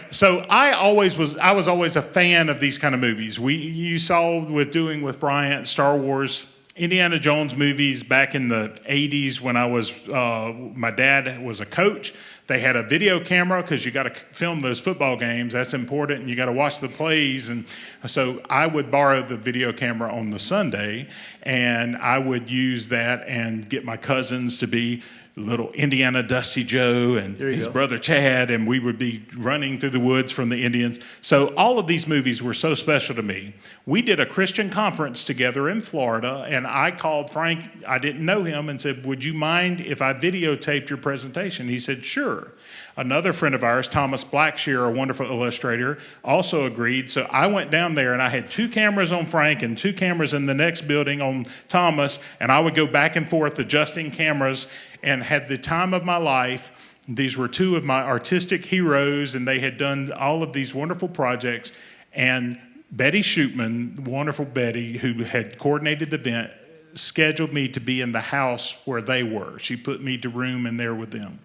[SPEAKER 2] I was always a fan of these kind of movies. You saw with Bryant, Star Wars, Indiana Jones movies back in the 80s when I was, my dad was a coach. They had a video camera because you got to film those football games. That's important, and you got to watch the plays. And so I would borrow the video camera on the Sunday, and I would use that and get my cousins to be little Indiana Dusty Joe and his brother Chad, and we would be running through the woods from the Indians. So all of these movies were so special to me. We did a Christian conference together in Florida, and I called Frank, I didn't know him, and said, would you mind if I videotaped your presentation? He said, sure. Another friend of ours, Thomas Blackshear, a wonderful illustrator, also agreed. So I went down there, and I had 2 cameras on Frank and 2 cameras in the next building on Thomas, and I would go back and forth adjusting cameras, and had the time of my life. These were 2 of my artistic heroes, and they had done all of these wonderful projects. And Betty Shootman, wonderful Betty, who had coordinated the event, scheduled me to be in the house where they were. She put me to room in there with them.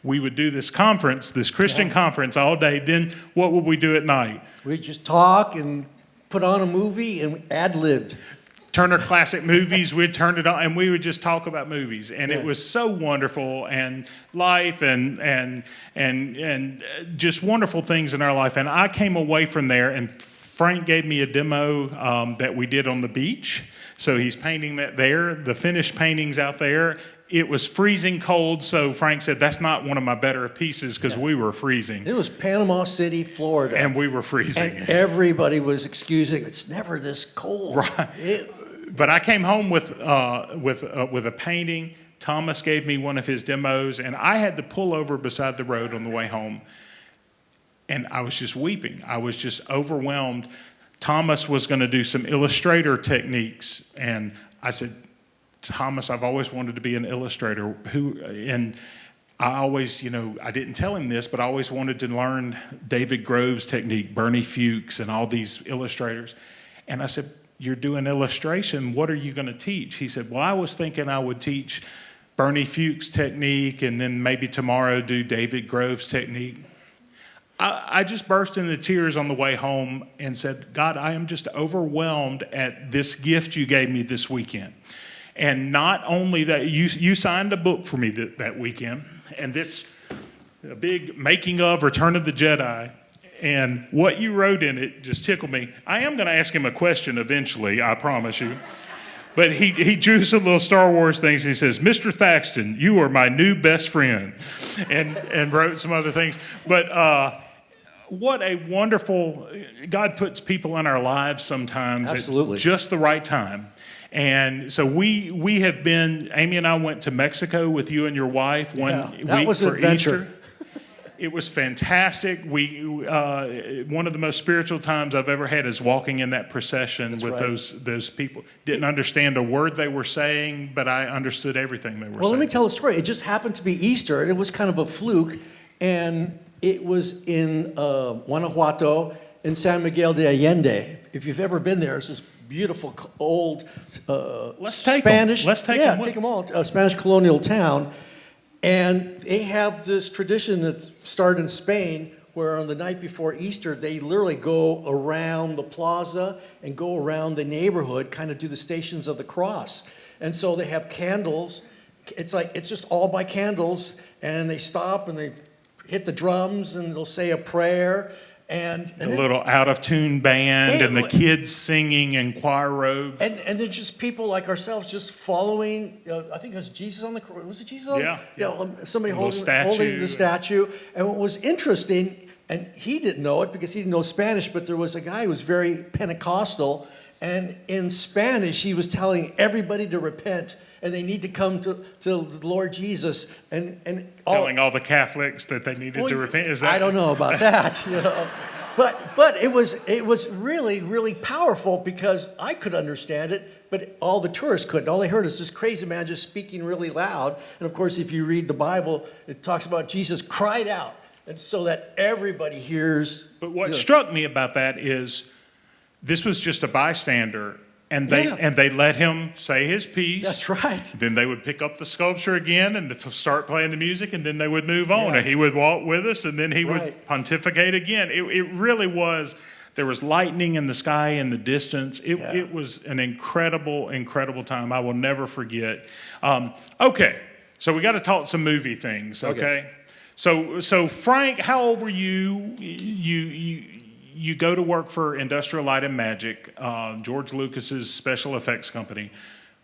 [SPEAKER 2] We would do this conference, this Christian conference all day. Then what would we do at night?
[SPEAKER 20] We'd just talk and put on a movie and ad-libbed.
[SPEAKER 2] Turner Classic Movies, we'd turn it on, and we would just talk about movies, and it was so wonderful, and life, and just wonderful things in our life. And I came away from there, and Frank gave me a demo that we did on the beach. So he's painting that there. The finished painting's out there. It was freezing cold, so Frank said, that's not one of my better pieces, because we were freezing.
[SPEAKER 20] It was Panama City, Florida.
[SPEAKER 2] And we were freezing.
[SPEAKER 20] And everybody was excusing, it's never this cold.
[SPEAKER 2] Right. But I came home with a painting. Thomas gave me one of his demos, and I had to pull over beside the road on the way home. And I was just weeping. I was just overwhelmed. Thomas was going to do some illustrator techniques, and I said, Thomas, I've always wanted to be an illustrator. And I always, I didn't tell him this, but I always wanted to learn David Grove's technique, Bernie Fuchs, and all these illustrators. And I said, you're doing illustration, what are you going to teach? He said, well, I was thinking I would teach Bernie Fuchs' technique, and then maybe tomorrow do David Grove's technique. I just burst into tears on the way home and said, God, I am just overwhelmed at this gift you gave me this weekend. And not only that, you signed a book for me that weekend, and this a big making of Return of the Jedi. And what you wrote in it just tickled me. I am going to ask him a question eventually, I promise you. But he drew some little Star Wars things. He says, Mr. Thaxton, you are my new best friend. And wrote some other things. But what a wonderful, God puts people in our lives sometimes
[SPEAKER 20] Absolutely.
[SPEAKER 2] at just the right time. And so we have been, Amy and I went to Mexico with you and your wife one week
[SPEAKER 20] was an
[SPEAKER 2] for
[SPEAKER 20] adventure.
[SPEAKER 2] Easter. It was fantastic. One of the most spiritual times I've ever had is walking in that procession with those people. Didn't understand a word they were saying, but I understood everything they were saying.
[SPEAKER 20] Well, let me tell a story. It just happened to be Easter, and it was kind of a fluke. And it was in Guanajuato, in San Miguel de Allende. If you've ever been there, it's this beautiful old Spanish.
[SPEAKER 2] Let's take
[SPEAKER 20] them all. Spanish colonial town. And they have this tradition that started in Spain where on the night before Easter, they literally go around the plaza and go around the neighborhood, kind of do the Stations of the Cross. And so they have candles. It's just all by candles. And they stop and they hit the drums and they'll say a prayer. And
[SPEAKER 2] a little out-of-tune band and the kids singing in choir robes.
[SPEAKER 20] And they're just people like ourselves just following, I think it was Jesus on the cross. Was it Jesus on the cross? Somebody holding the statue. And what was interesting, and he didn't know it because he didn't know Spanish, but there was a guy who was very Pentecostal. And in Spanish, he was telling everybody to repent and they need to come to the Lord Jesus. And
[SPEAKER 2] telling all the Catholics that they needed to repent. Is that?
[SPEAKER 20] I don't know about that, But it was really, really powerful because I could understand it, but all the tourists couldn't. All they heard is this crazy man just speaking really loud. And of course, if you read the Bible, it talks about Jesus cried out, and so that everybody hears.
[SPEAKER 2] But what struck me about that is this was just a bystander. And they let him say his piece.
[SPEAKER 20] That's right.
[SPEAKER 2] Then they would pick up the sculpture again and start playing the music, and then they would move on. And he would walk with us, and then he would pontificate again. It really was. There was lightning in the sky in the distance. It was an incredible, incredible time. I will never forget. Okay, so we got to talk some movie things. Okay. So Frank, how old were you? You go to work for Industrial Light and Magic, George Lucas's special effects company.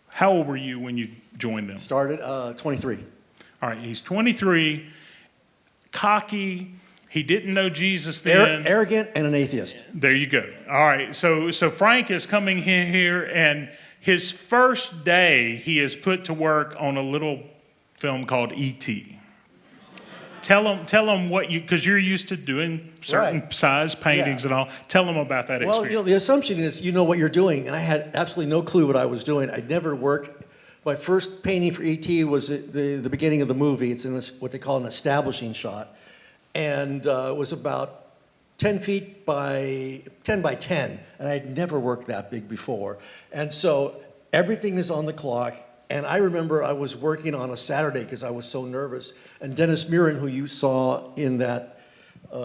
[SPEAKER 2] How old were you when you joined them?
[SPEAKER 20] Started 23.
[SPEAKER 2] All right, he's 23, cocky. He didn't know Jesus then.
[SPEAKER 20] Arrogant and an atheist.
[SPEAKER 2] There you go. All right, so Frank is coming here, and his first day he is put to work on a little film called E.T. Tell them what because you're used to doing certain size paintings and all. Tell them about that experience.
[SPEAKER 20] Well, the assumption is you know what you're doing, and I had absolutely no clue what I was doing. I'd never worked. My first painting for E.T. was the beginning of the movie. It's in what they call an establishing shot, and it was about 10 feet by 10 by 10, and I'd never worked that big before. And so everything is on the clock. And I remember I was working on a Saturday because I was so nervous. And Dennis Muren, who you saw in that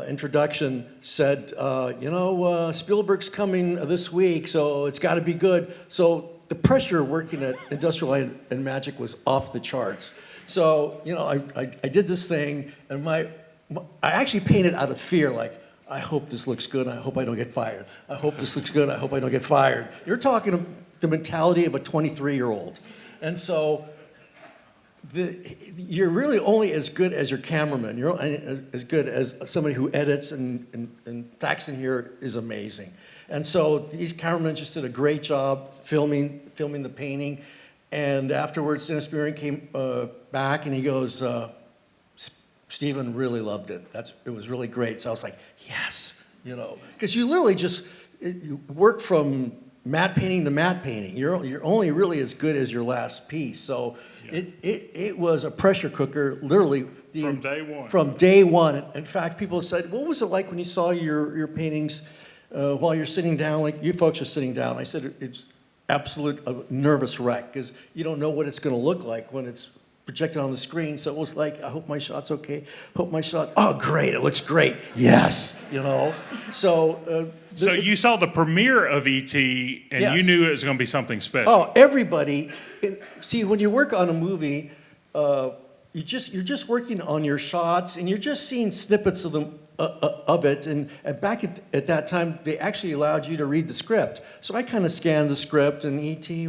[SPEAKER 20] introduction, said, Spielberg's coming this week, so it's got to be good. So the pressure working at Industrial Light and Magic was off the charts. So, I did this thing, and I actually painted out of fear, like, I hope this looks good, I hope I don't get fired. I hope this looks good, I hope I don't get fired. You're talking the mentality of a 23-year-old. And so you're really only as good as your cameraman. You're as good as somebody who edits, and Thaxton here is amazing. And so these cameramen just did a great job filming the painting. And afterwards, Dennis Muren came back and he goes, Stephen really loved it. It was really great. So I was like, yes, because you literally just you work from matte painting to matte painting. You're only really as good as your last piece. So it was a pressure cooker, literally.
[SPEAKER 2] From day one.
[SPEAKER 20] From day one. In fact, people said, what was it like when you saw your paintings while you're sitting down, like you folks are sitting down? I said, it's absolute nervous wreck because you don't know what it's going to look like when it's projected on the screen. So it was like, I hope my shot's okay. Oh, great. It looks great. Yes. So
[SPEAKER 2] you saw the premiere of E.T. and you knew it was going to be something special.
[SPEAKER 20] Oh, everybody. See, when you work on a movie, you're just working on your shots, and you're just seeing snippets of them of it. And back at that time, they actually allowed you to read the script. So I kind of scanned the script, and E.T.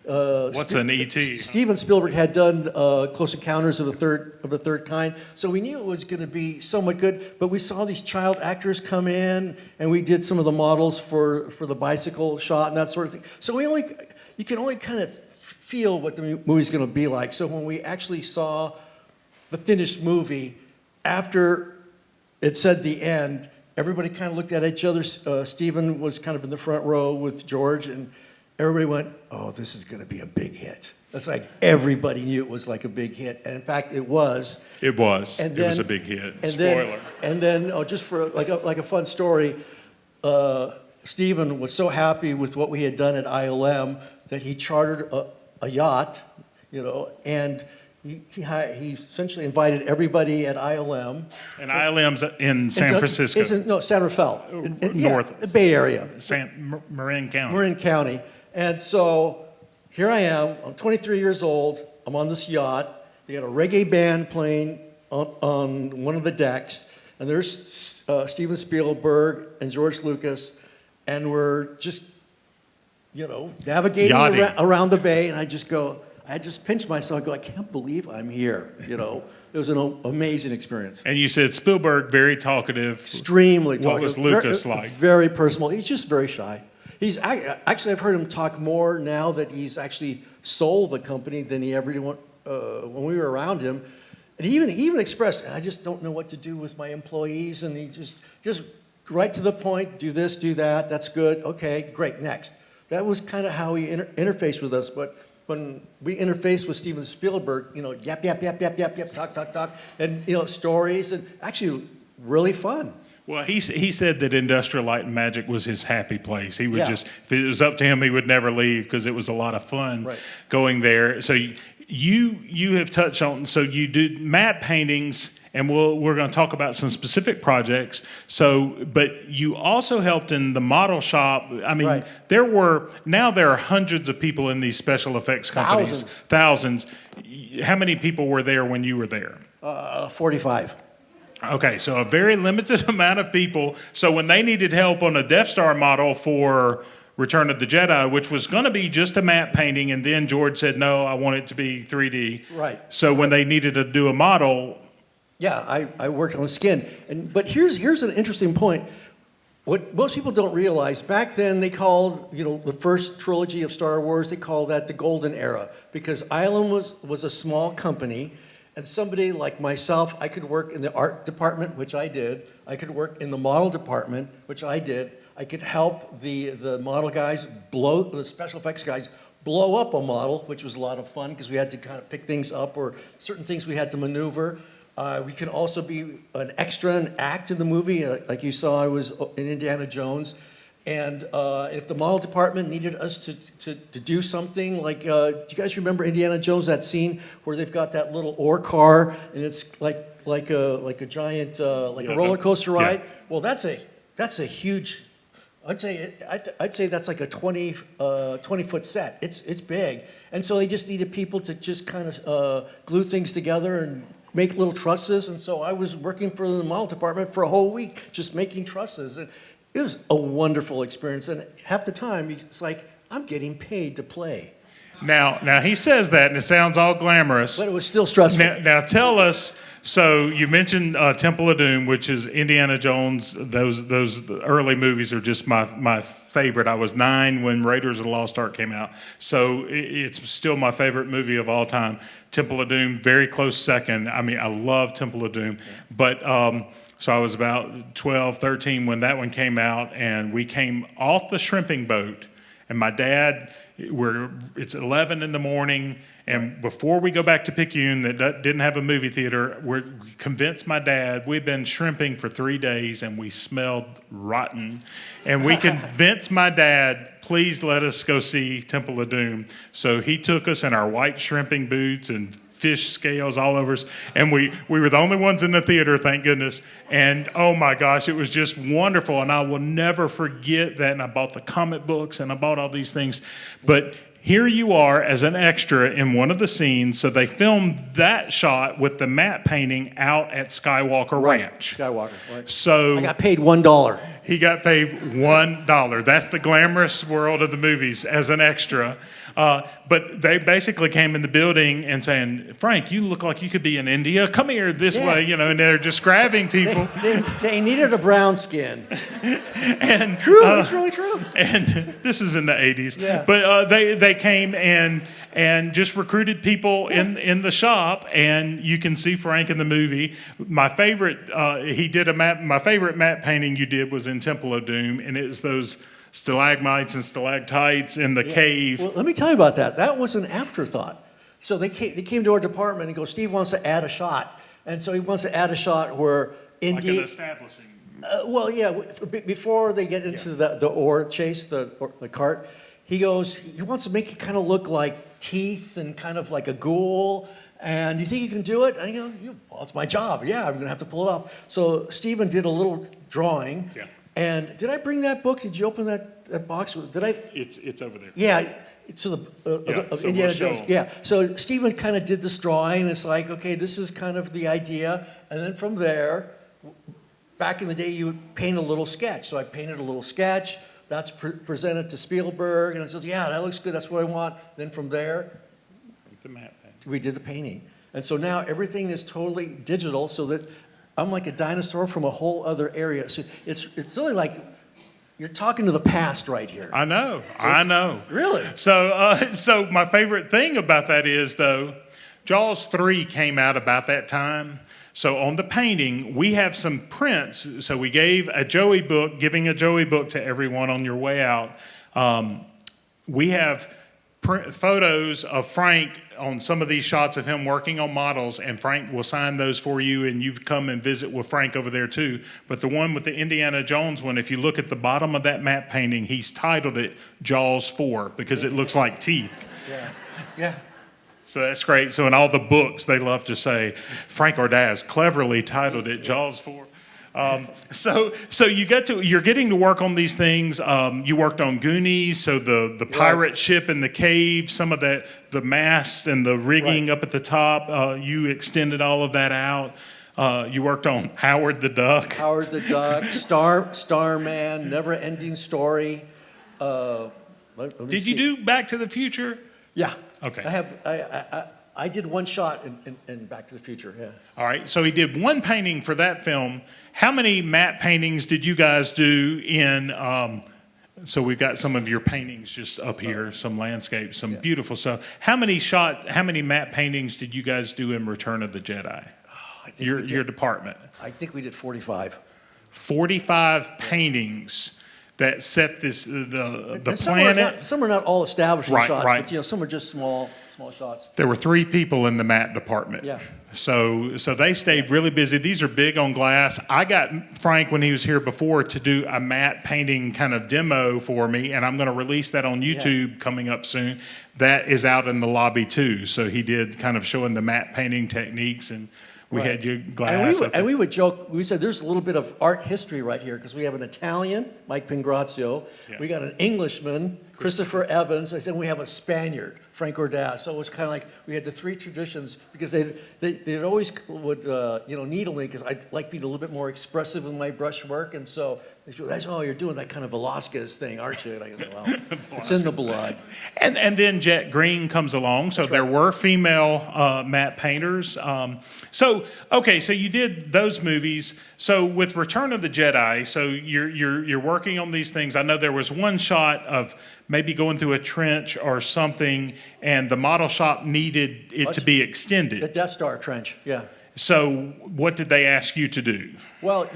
[SPEAKER 2] What's an E.T.?
[SPEAKER 20] Steven Spielberg had done Close Encounters of the Third Kind, so we knew it was going to be somewhat good. But we saw these child actors come in, and we did some of the models for the bicycle shot and that sort of thing. So you can only kind of feel what the movie's going to be like. So when we actually saw the finished movie, after it said the end, everybody kind of looked at each other. Stephen was kind of in the front row with George, and everybody went, "Oh, this is going to be a big hit." That's like everybody knew it was like a big hit, and in fact, it was.
[SPEAKER 2] It was.
[SPEAKER 20] And
[SPEAKER 2] It was a big hit.
[SPEAKER 20] And
[SPEAKER 2] Spoiler.
[SPEAKER 20] Then, just for like a fun story, Stephen was so happy with what we had done at ILM that he chartered a yacht, and he essentially invited everybody at ILM.
[SPEAKER 2] And ILM's in San Francisco.
[SPEAKER 20] San Rafael.
[SPEAKER 2] North.
[SPEAKER 20] The Bay Area.
[SPEAKER 2] Marin County.
[SPEAKER 20] Marin County. And so here I am, I'm 23 years old, I'm on this yacht. They got a reggae band playing on one of the decks, and there's Steven Spielberg and George Lucas, and we're just, navigating around the bay, and I just pinch myself and go, I can't believe I'm here, It was an amazing experience.
[SPEAKER 2] And you said Spielberg, very talkative.
[SPEAKER 20] Extremely talkative.
[SPEAKER 2] What was Lucas like?
[SPEAKER 20] Very personal. He's just very shy. Actually, I've heard him talk more now that he's actually sold the company than he ever did when we were around him. And he even expressed, I just don't know what to do with my employees. And he just right to the point, do this, do that, that's good, okay, great, next. That was kind of how he interfaced with us. But when we interfaced with Steven Spielberg, yap, talk, and, stories, and actually really fun.
[SPEAKER 2] Well, he said that Industrial Light and Magic was his happy place. He would if it was up to him, he would never leave because it was a lot of fun going there. So you have touched on, so you do matte paintings, and we're going to talk about some specific projects. So, but you also helped in the model shop. I mean, there are hundreds of people in these special effects companies. Thousands. How many people were there when you were there?
[SPEAKER 20] 45.
[SPEAKER 2] Okay, so a very limited amount of people. So when they needed help on a Death Star model for Return of the Jedi, which was going to be just a matte painting, and then George said, no, I want it to be 3D.
[SPEAKER 20] Right.
[SPEAKER 2] So when they needed to do a model.
[SPEAKER 20] Yeah, I worked on the skin. But here's an interesting point. What most people don't realize, back then they called, the first trilogy of Star Wars, they called that the Golden Era, because ILM was a small company. And somebody like myself, I could work in the art department, which I did. I could work in the model department, which I did. I could help the model guys the special effects guys blow up a model, which was a lot of fun because we had to kind of pick things up or certain things we had to maneuver. We could also be an extra and act in the movie. Like you saw, I was in Indiana Jones. And if the model department needed us to do something, like, do you guys remember Indiana Jones, that scene where they've got that little ore car and it's like a giant a roller coaster ride? Yeah. Well, that's a huge. I'd say that's like a 20-foot set. It's big, and so they just needed people to just kind of glue things together and make little trusses. And so I was working for the model department for a whole week, just making trusses. And it was a wonderful experience, and half the time it's like I'm getting paid to play.
[SPEAKER 2] Now he says that, and it sounds all glamorous.
[SPEAKER 20] But it was still stressful.
[SPEAKER 2] Now tell us. So you mentioned Temple of Doom, which is Indiana Jones. Those early movies are just my favorite. I was 9 when Raiders of the Lost Ark came out, so it's still my favorite movie of all time. Temple of Doom, very close second. I mean, I love Temple of Doom, but. So I was about 12, 13 when that one came out, and we came off the shrimping boat, and my dad, it's 11 in the morning, and before we go back to Picayune that didn't have a movie theater, we convinced my dad, we'd been shrimping for 3 days, and we smelled rotten, and we convinced my dad, please let us go see Temple of Doom. So he took us in our white shrimping boots and fish scales all over us, and we were the only ones in the theater, thank goodness. And oh my gosh, it was just wonderful, and I will never forget that. And I bought the comic books and I bought all these things, but here you are as an extra in one of the scenes. So they filmed that shot with the matte painting out at Skywalker Ranch.
[SPEAKER 20] Skywalker, right.
[SPEAKER 2] So
[SPEAKER 20] I got paid $1.
[SPEAKER 2] He got paid $1. That's the glamorous world of the movies as an extra. But they basically came in the building and saying, Frank, you look like you could be in India. Come here this way, you know, and they're just grabbing people.
[SPEAKER 20] They needed a brown skin.
[SPEAKER 2] And
[SPEAKER 20] true, it's really true.
[SPEAKER 2] And this is in the 80s.
[SPEAKER 20] Yeah.
[SPEAKER 2] But they came and just recruited people in the shop, and you can see Frank in the movie. My favorite, my favorite matte painting you did was in Temple of Doom, and it was those stalagmites and stalactites in the cave.
[SPEAKER 20] Well, let me tell you about that. That was an afterthought. So they came to our department and go, Steve wants to add a shot. And so he wants to add a shot where India...
[SPEAKER 2] Like an establishing.
[SPEAKER 20] Well, yeah, before they get into the ore chase, the cart, he wants to make it kind of look like teeth and kind of like a ghoul. And you think you can do it? And I go, well, it's my job. Yeah, I'm going to have to pull it off. So Stephen did a little drawing.
[SPEAKER 2] Yeah.
[SPEAKER 20] And did I bring that book? Did you open that box? Did I?
[SPEAKER 2] It's over there.
[SPEAKER 20] Yeah. So
[SPEAKER 2] so
[SPEAKER 20] Indiana
[SPEAKER 2] we'll
[SPEAKER 20] Jones. Yeah. So Stephen kind of did this drawing. It's like, okay, this is kind of the idea. And then from there, back in the day, you would paint a little sketch. So I painted a little sketch. That's presented to Spielberg. And it says, yeah, that looks good. That's what I want. Then from there, we did the painting. And so now everything is totally digital, so that I'm like a dinosaur from a whole other area. So it's really like you're talking to the past right here.
[SPEAKER 2] I know.
[SPEAKER 20] Really?
[SPEAKER 2] So my favorite thing about that is, though, Jaws 3 came out about that time. So on the painting, we have some prints. So we gave a Joey book, giving a Joey book to everyone on your way out. We have photos of Frank on some of these shots of him working on models, and Frank will sign those for you, and you've come and visit with Frank over there too. But the one with the Indiana Jones one, if you look at the bottom of that matte painting, he's titled it Jaws 4 because it looks like teeth.
[SPEAKER 20] Yeah.
[SPEAKER 2] So that's great. So in all the books, they love to say, Frank Ordaz cleverly titled it Jaws 4. So you're getting to work on these things. You worked on Goonies, so the pirate ship in the cave, some of the mast and the rigging up at the top. You extended all of that out. You worked on Howard the Duck.
[SPEAKER 20] Howard the Duck, Starman, Never Ending Story.
[SPEAKER 2] Did you do Back to the Future?
[SPEAKER 20] Yeah.
[SPEAKER 2] Okay.
[SPEAKER 20] I did one shot in Back to the Future, yeah.
[SPEAKER 2] All right, so he did one painting for that film. How many matte paintings did you guys do in, so we've got some of your paintings just up here, some landscapes, some beautiful stuff. How many matte paintings did you guys do in Return of the Jedi? Your department?
[SPEAKER 20] I think we did 45.
[SPEAKER 2] 45 paintings that set the planet.
[SPEAKER 20] Some are not all establishing shots, but some are just small shots.
[SPEAKER 2] There were 3 people in the matte department.
[SPEAKER 20] Yeah.
[SPEAKER 2] So they stayed really busy. These are big on glass. I got Frank, when he was here before, to do a matte painting kind of demo for me, and I'm going to release that on YouTube coming up soon. That is out in the lobby too. So he did kind of showing the matte painting techniques, and we had your glass.
[SPEAKER 20] And we would joke, we said there's a little bit of art history right here, because we have an Italian, Mike Pingrazio. Yeah. We got an Englishman, Christopher Evans. I said we have a Spaniard, Frank Ordaz. So it was kind of like we had the 3 traditions, because they always would needle me, because I'd like to be a little bit more expressive in my brushwork. And so they said, oh, you're doing that kind of Velasquez thing, aren't you? And I go, well, it's in the blood.
[SPEAKER 2] And then Jet Green comes along. So there were female matte painters. So you did those movies. So with Return of the Jedi, so you're working on these things. I know there was one shot of maybe going through a trench or something, and the model shop needed it to be extended.
[SPEAKER 20] The Death Star trench, yeah.
[SPEAKER 2] So what did they ask you to do?
[SPEAKER 20] Well,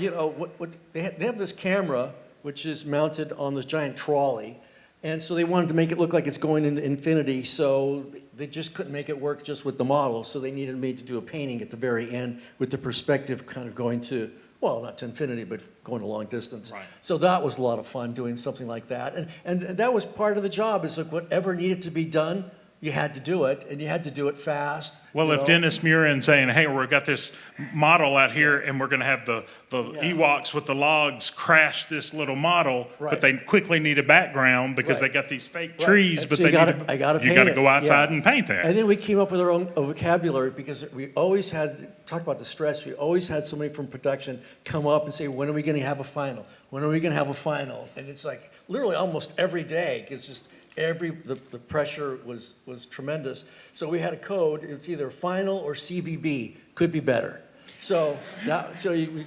[SPEAKER 20] they have this camera which is mounted on this giant trolley, and so they wanted to make it look like it's going into infinity, so they just couldn't make it work just with the model, so they needed me to do a painting at the very end with the perspective kind of going to, well, not to infinity, but going a long distance. Right. So that was a lot of fun doing something like that, and that was part of the job. Is like whatever needed to be done, you had to do it, and you had to do it fast.
[SPEAKER 2] Well, if Dennis Murin saying, hey, we've got this model out here, and we're going to have the Ewoks with the logs crash this little model, but they quickly need a background because they got these fake trees, but
[SPEAKER 20] so
[SPEAKER 2] you got
[SPEAKER 20] to
[SPEAKER 2] go outside and paint that.
[SPEAKER 20] And then we came up with our own vocabulary, because we always had, talk about the stress, we always had somebody from production come up and say, when are we going to have a final? When are we going to have a final? And it's like literally almost every day, it's just the pressure was tremendous. So we had a code. It's either final or CBB. Could be better. So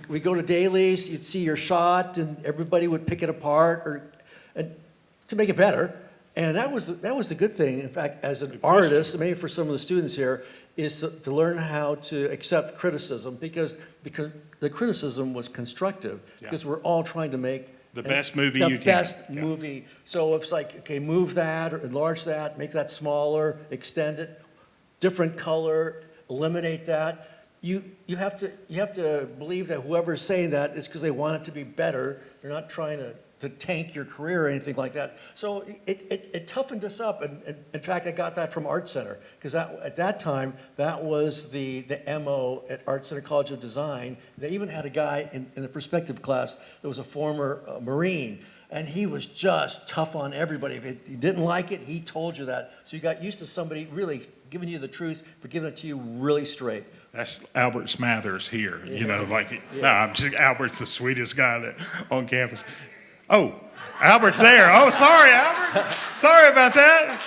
[SPEAKER 20] we go to dailies. You'd see your shot, and everybody would pick it apart to make it better. And that was the good thing. In fact, as an artist, maybe for some of the students here, is to learn how to accept criticism because the criticism was constructive because we're all trying to make
[SPEAKER 2] the best movie
[SPEAKER 20] you
[SPEAKER 2] can.
[SPEAKER 20] The best movie. So it's like, okay, move that or enlarge that, make that smaller, extend it, different color, eliminate that. You have to believe that whoever's saying that is because they want it to be better. They're not trying to tank your career or anything like that. So it toughened us up. And in fact, I got that from Art Center because at that time, that was the MO at Art Center College of Design. They even had a guy in the perspective class that was a former Marine. And he was just tough on everybody. If he didn't like it, he told you that. So you got used to somebody really giving you the truth, but giving it to you really straight.
[SPEAKER 2] That's Albert Smathers here. Albert's the sweetest guy on campus. Oh, Albert's there. Oh, sorry, Albert. Sorry about that.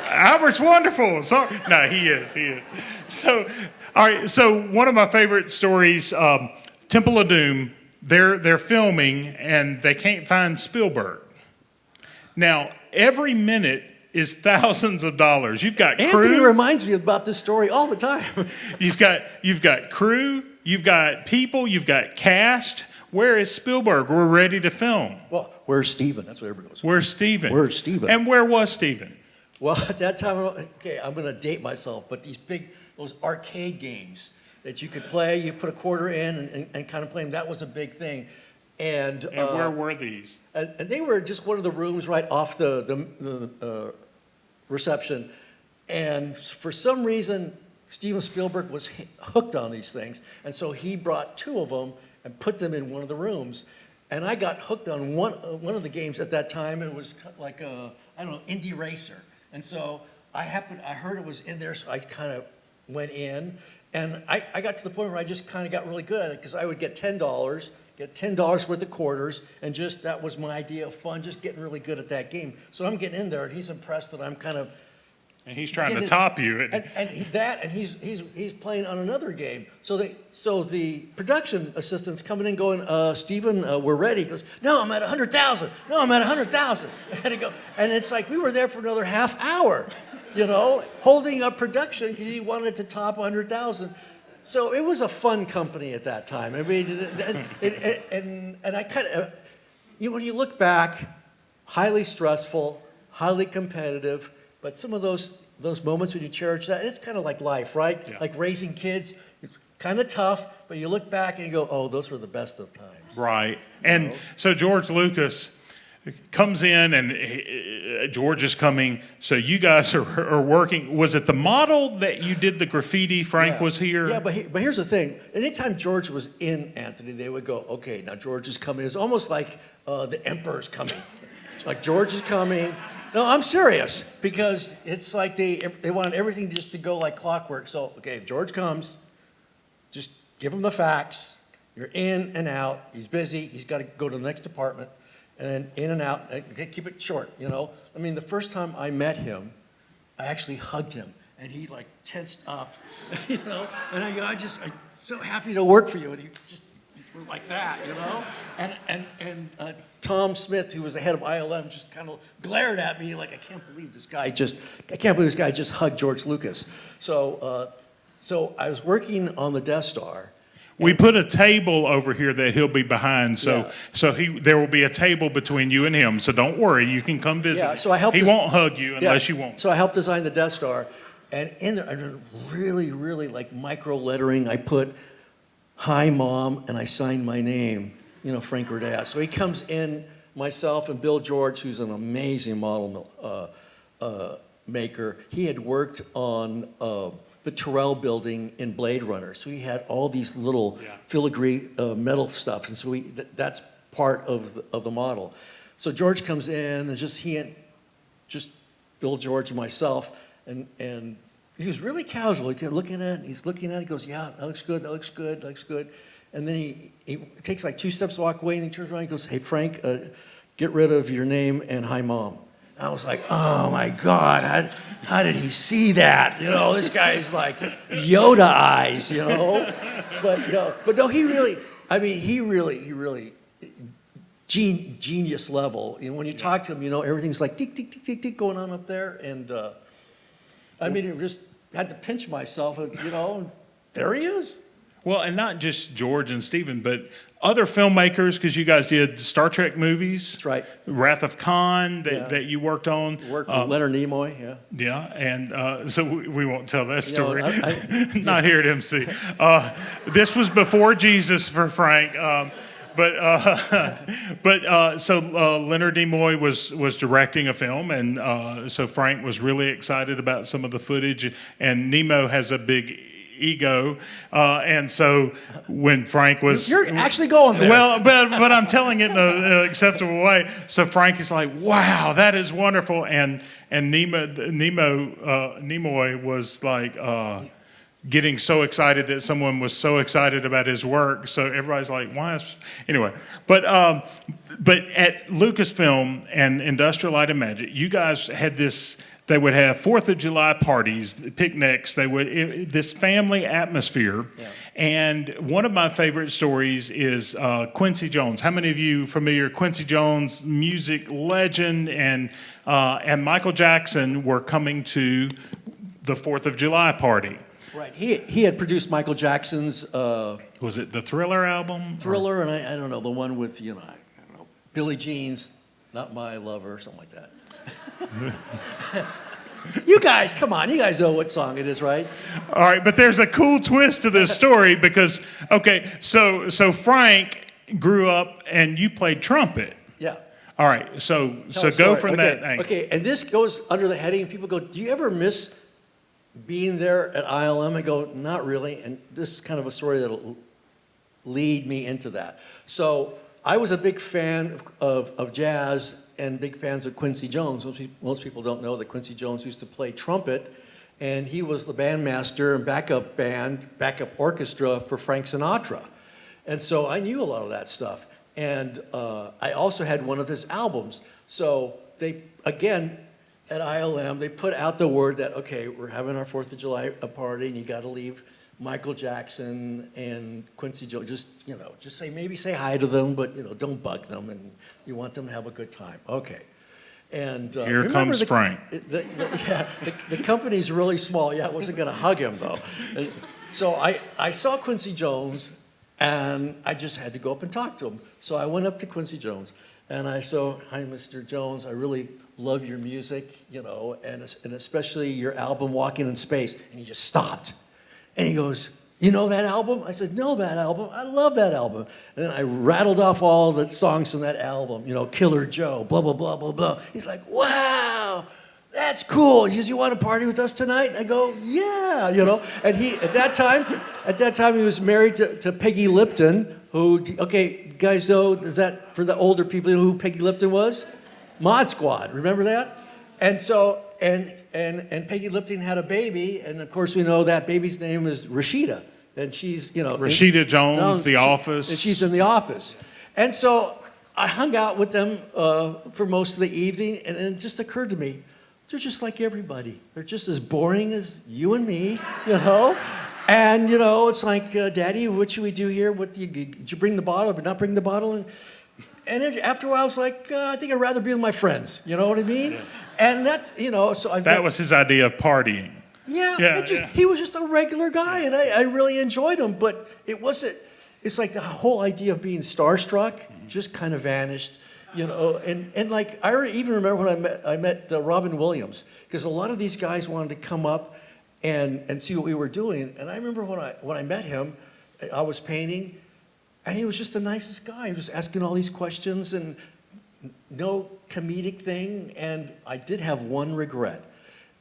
[SPEAKER 2] Albert's wonderful. Sorry. No, he is. So, all right. So one of my favorite stories, Temple of Doom. They're filming and they can't find Spielberg. Now, every minute is thousands of dollars. You've got crew.
[SPEAKER 20] Anthony reminds me about this story all the time.
[SPEAKER 2] You've got crew. You've got people. You've got cast. Where is Spielberg? We're ready to film.
[SPEAKER 20] Well, where's Steven? That's what everybody goes.
[SPEAKER 2] Where's Steven?
[SPEAKER 20] Where's Steven?
[SPEAKER 2] And where was Steven?
[SPEAKER 20] Well, at that time, I'm going to date myself, but those arcade games that you could play, you put a quarter in and kind of play them, that was a big thing. And
[SPEAKER 2] where were these?
[SPEAKER 20] And they were just one of the rooms right off the reception. And for some reason, Steven Spielberg was hooked on these things. And so he brought two of them and put them in one of the rooms. And I got hooked on one of the games at that time. It was like Indy Racer. And so I heard it was in there, so I kind of went in. And I got to the point where I just kind of got really good at it because I would get $10 worth of quarters, and that was my idea of fun, just getting really good at that game. So I'm getting in there, and he's impressed that I'm kind of.
[SPEAKER 2] And he's trying to top you.
[SPEAKER 20] And he's playing on another game. So the production assistant's coming in going, Steven, we're ready. He goes, no, I'm at 100,000. No, I'm at 100,000. And it's like we were there for another half hour, holding up production because he wanted to top 100,000. So it was a fun company at that time. I mean, and I kind of, when you look back, highly stressful, highly competitive. But some of those moments when you cherish that, and it's kind of like life, right? Yeah. Like raising kids, it's kind of tough, but you look back and you go, oh, those were the best of times.
[SPEAKER 2] Right. And so George Lucas comes in, and George is coming, so you guys are working. Was it the model that you did the graffiti, Frank was here?
[SPEAKER 20] Yeah, but here's the thing. Anytime George was in, Anthony, they would go, okay, now George is coming. It's almost like the emperor's coming. Like George is coming. No, I'm serious, because it's like they wanted everything just to go like clockwork. So, okay, if George comes, just give him the facts. You're in and out. He's busy. He's got to go to the next department, and then in and out. Okay, keep it short, I mean, the first time I met him, I actually hugged him, and he like tensed up, And I go, I'm so happy to work for you, and he was like that, And Tom Smith, who was the head of ILM, just kind of glared at me like, I can't believe this guy just hugged George Lucas. So I was working on the Death Star.
[SPEAKER 2] We put a table over here that he'll be behind, so there will be a table between you and him. So don't worry, you can come visit.
[SPEAKER 20] Yeah, so I helped.
[SPEAKER 2] He won't hug you unless you want.
[SPEAKER 20] So I helped design the Death Star, and in there I did really, really like micro lettering. I put "Hi, Mom," and I signed my name. Frank Ordaz. So he comes in, myself and Bill George, who's an amazing model maker. He had worked on the Terrell building in Blade Runner. So he had all these little filigree metal stuff. And so that's part of the model. So George comes in, and just Bill George and myself. And he was really casual. He kept looking at it, he goes, yeah, that looks good, that looks good, that looks good. And then he takes like 2 steps to walk away, and he turns around and he goes, hey, Frank, get rid of your name and hi, Mom. I was like, oh my God, how did he see that? You know, this guy's like Yoda eyes, you know? But no, he really, genius level. And when you talk to him, you know, everything's like tick, tick, tick, tick, tick going on up there. And it just had to pinch myself, you know, and there he is.
[SPEAKER 2] Well, and not just George and Stephen, but other filmmakers, because you guys did Star Trek movies.
[SPEAKER 20] That's right.
[SPEAKER 2] Wrath of Khan that you worked on.
[SPEAKER 20] Worked with Leonard Nimoy, yeah.
[SPEAKER 2] Yeah, and so we won't tell that story.
[SPEAKER 20] You know,
[SPEAKER 2] Not here at MC. This was before Jesus for Frank. So Leonard Nimoy was directing a film, and so Frank was really excited about some of the footage. And Nemo has a big ego, and so when Frank was,
[SPEAKER 20] you're actually going there.
[SPEAKER 2] Well, but I'm telling it in an acceptable way. So Frank is like, "Wow, that is wonderful," and Nimoy was like. Getting so excited that someone was so excited about his work, so everybody's like, "Why?" Anyway, but at Lucasfilm and Industrial Light and Magic, you guys had this. They would have 4th of July parties, picnics. They would this family atmosphere. Yeah. And one of my favorite stories is Quincy Jones. How many of you familiar? Quincy Jones, music legend, and Michael Jackson were coming to the 4th of July party.
[SPEAKER 20] Right. He had produced Michael Jackson's.
[SPEAKER 2] Was it the Thriller album?
[SPEAKER 20] Thriller, and I don't know, the one with, you know, I don't know, Billie Jean's Not My Lover, something like that. You guys, come on, you guys know what song it is, right?
[SPEAKER 2] All right, but there's a cool twist to this story because, okay, so Frank grew up and you played trumpet.
[SPEAKER 20] Yeah.
[SPEAKER 2] All right, so go from that angle.
[SPEAKER 20] Okay, and this goes under the heading, people go, do you ever miss being there at ILM? I go, not really, and this is kind of a story that'll lead me into that. So I was a big fan of jazz and big fans of Quincy Jones. Most people don't know that Quincy Jones used to play trumpet, and he was the bandmaster and backup orchestra for Frank Sinatra. And so I knew a lot of that stuff. And I also had one of his albums. So they, again, at ILM, they put out the word that, okay, we're having our 4th of July party, and you got to leave Michael Jackson and Quincy Jones. Just maybe say hi to them, but don't bug them, and you want them to have a good time. Okay. And
[SPEAKER 2] here comes Frank.
[SPEAKER 20] The company's really small. Yeah, I wasn't going to hug him though. And so I saw Quincy Jones, and I just had to go up and talk to him. So I went up to Quincy Jones, and I said, "Hi, Mr. Jones. I really love your music, and especially your album, Walking in Space." And he just stopped. And he goes, "You know that album?" I said, "Know that album. I love that album." And then I rattled off all the songs from that album, Killer Joe, blah, blah, blah, blah, blah. He's like, "Wow, that's cool." He goes, "You want to party with us tonight?" I go, "Yeah," And he, at that time he was married to Peggy Lipton, who, okay, guys know, is that for the older people, who Peggy Lipton was? Mod Squad, remember that? And so, and Peggy Lipton had a baby, and of course we know that baby's name is Rashida, and she's,
[SPEAKER 2] Rashida Jones, The Office.
[SPEAKER 20] And she's in The Office. And so I hung out with them for most of the evening, and it just occurred to me, they're just like everybody. They're just as boring as you and me, And, it's like, "Daddy, what should we do here? Did you bring the bottle or not bring the bottle?" And after a while, I was like, I think I'd rather be with my friends. You know what I mean? Yeah. And that's, so that
[SPEAKER 2] was his idea of partying.
[SPEAKER 20] Yeah. He was just a regular guy, and I really enjoyed him. But it's like the whole idea of being starstruck just kind of vanished, And like, I even remember when I met Robin Williams, because a lot of these guys wanted to come up and see what we were doing. And I remember when I met him, I was painting, and he was just the nicest guy. He was asking all these questions and no comedic thing. And I did have one regret.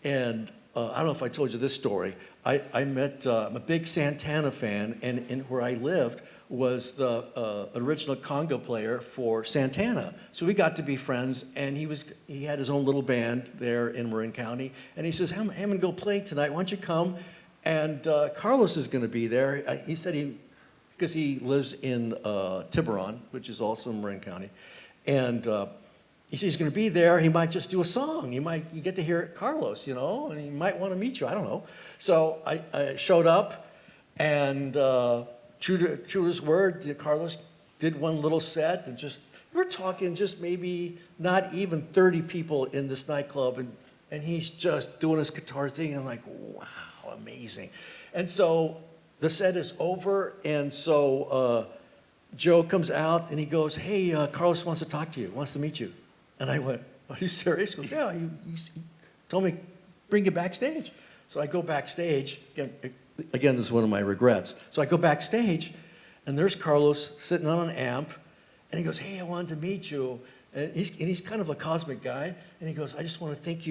[SPEAKER 20] And I don't know if I told you this story. I met, I'm a big Santana fan, and where I lived was the original conga player for Santana. So we got to be friends, and he had his own little band there in Marin County. And he says, "I'm going to go play tonight. Why don't you come?" And Carlos is going to be there. He said because he lives in Tiburon, which is also in Marin County. And he said he's going to be there. He might just do a song. You get to hear Carlos, and he might want to meet you. I don't know. So I showed up, and true to his word, Carlos did one little set, and we're talking just maybe not even 30 people in this nightclub, and he's just doing his guitar thing. And I'm like, wow, amazing. And so the set is over, and so Joe comes out, and he goes, hey, Carlos wants to talk to you, wants to meet you. And I went, are you serious? He goes, yeah, he told me, bring you backstage. So I go backstage. Again, this is one of my regrets. So I go backstage, and there's Carlos sitting on an amp, and he goes, hey, I wanted to meet you. And he's kind of a cosmic guy, and he goes, I just want to thank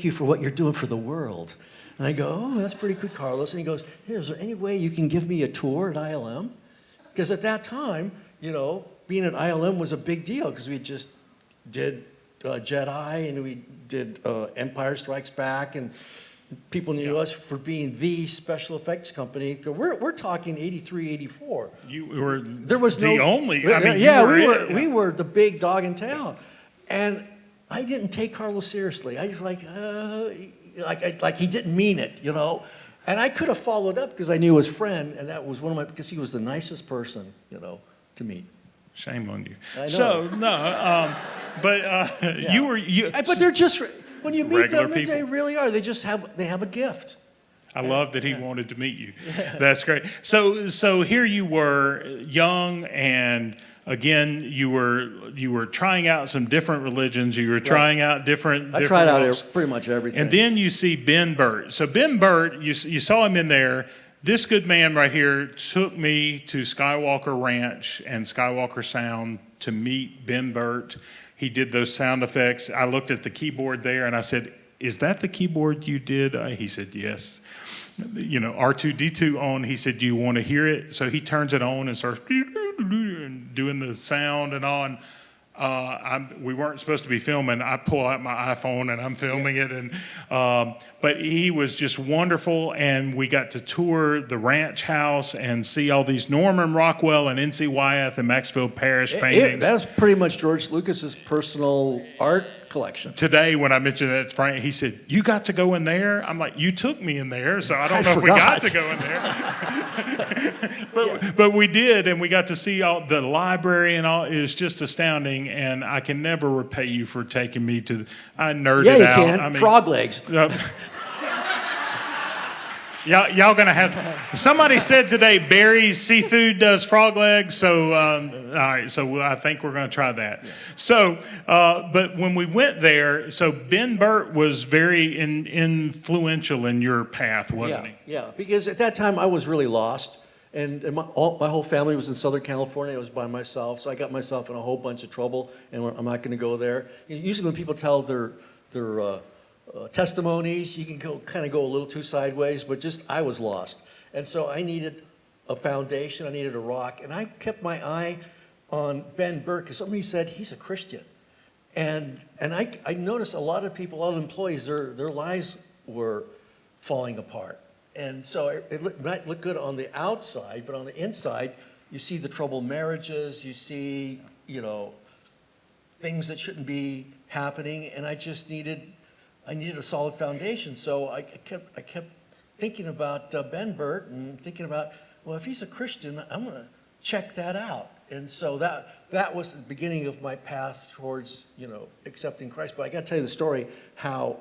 [SPEAKER 20] you for what you're doing for the world. And I go, oh, that's pretty good, Carlos. And he goes, hey, is there any way you can give me a tour at ILM? Because at that time, being at ILM was a big deal, because we just did Jedi, and we did Empire Strikes Back, and people knew us for being the special effects company. We're talking 83, 84.
[SPEAKER 2] There was the only.
[SPEAKER 20] We were the big dog in town, and I didn't take Carlos seriously. I was like he didn't mean it, And I could have followed up because I knew his friend, and that was because he was the nicest person, to meet.
[SPEAKER 2] Shame on you.
[SPEAKER 20] I know.
[SPEAKER 2] So no, but you were.
[SPEAKER 20] But they're just when you meet them,
[SPEAKER 2] people.
[SPEAKER 20] they really are. They have a gift.
[SPEAKER 2] I love that he wanted to meet you. That's great. So here you were, young, and again you were trying out some different religions. You were trying out different.
[SPEAKER 20] I tried out pretty much everything.
[SPEAKER 2] And then you see Ben Burt. So Ben Burt, you saw him in there. This good man right here took me to Skywalker Ranch and Skywalker Sound to meet Ben Burt. He did those sound effects. I looked at the keyboard there and I said, is that the keyboard you did? He said, yes. R2-D2 on. He said, do you want to hear it? So he turns it on and starts doing the sound and on. We weren't supposed to be filming. I pull out my iPhone and I'm filming it. And but he was just wonderful. And we got to tour the ranch house and see all these Norman Rockwell and N.C. Wyeth and Maxfield Parrish paintings.
[SPEAKER 20] That's pretty much George Lucas's personal art collection.
[SPEAKER 2] Today, when I mentioned that to Frank, he said, you got to go in there? I'm like, you took me in there, so I don't know if we got to go in there. But we did, and we got to see all the library and all. It was just astounding, and I can never repay you for taking me to. I nerded out.
[SPEAKER 20] Yeah, you can. Frog legs.
[SPEAKER 2] Y'all gonna have. Somebody said today Barry's Seafood does frog legs, so all right. So I think we're gonna try that. So, but when we went there, so Ben Burt was very influential in your path, wasn't he?
[SPEAKER 20] Yeah, because at that time I was really lost, and my whole family was in Southern California. I was by myself, so I got myself in a whole bunch of trouble, and I'm not going to go there. Usually, when people tell their testimonies, you can kind of go a little too sideways, but I was lost. And so I needed a foundation, I needed a rock, and I kept my eye on Ben Burt, because somebody said he's a Christian. And I noticed a lot of people, a lot of employees, their lives were falling apart. And so it might look good on the outside, but on the inside, you see the troubled marriages, you see, things that shouldn't be happening, and I needed a solid foundation. So I kept thinking about Ben Burt and thinking about, well, if he's a Christian, I'm going to check that out. And so that was the beginning of my path towards, accepting Christ. But I got to tell you the story how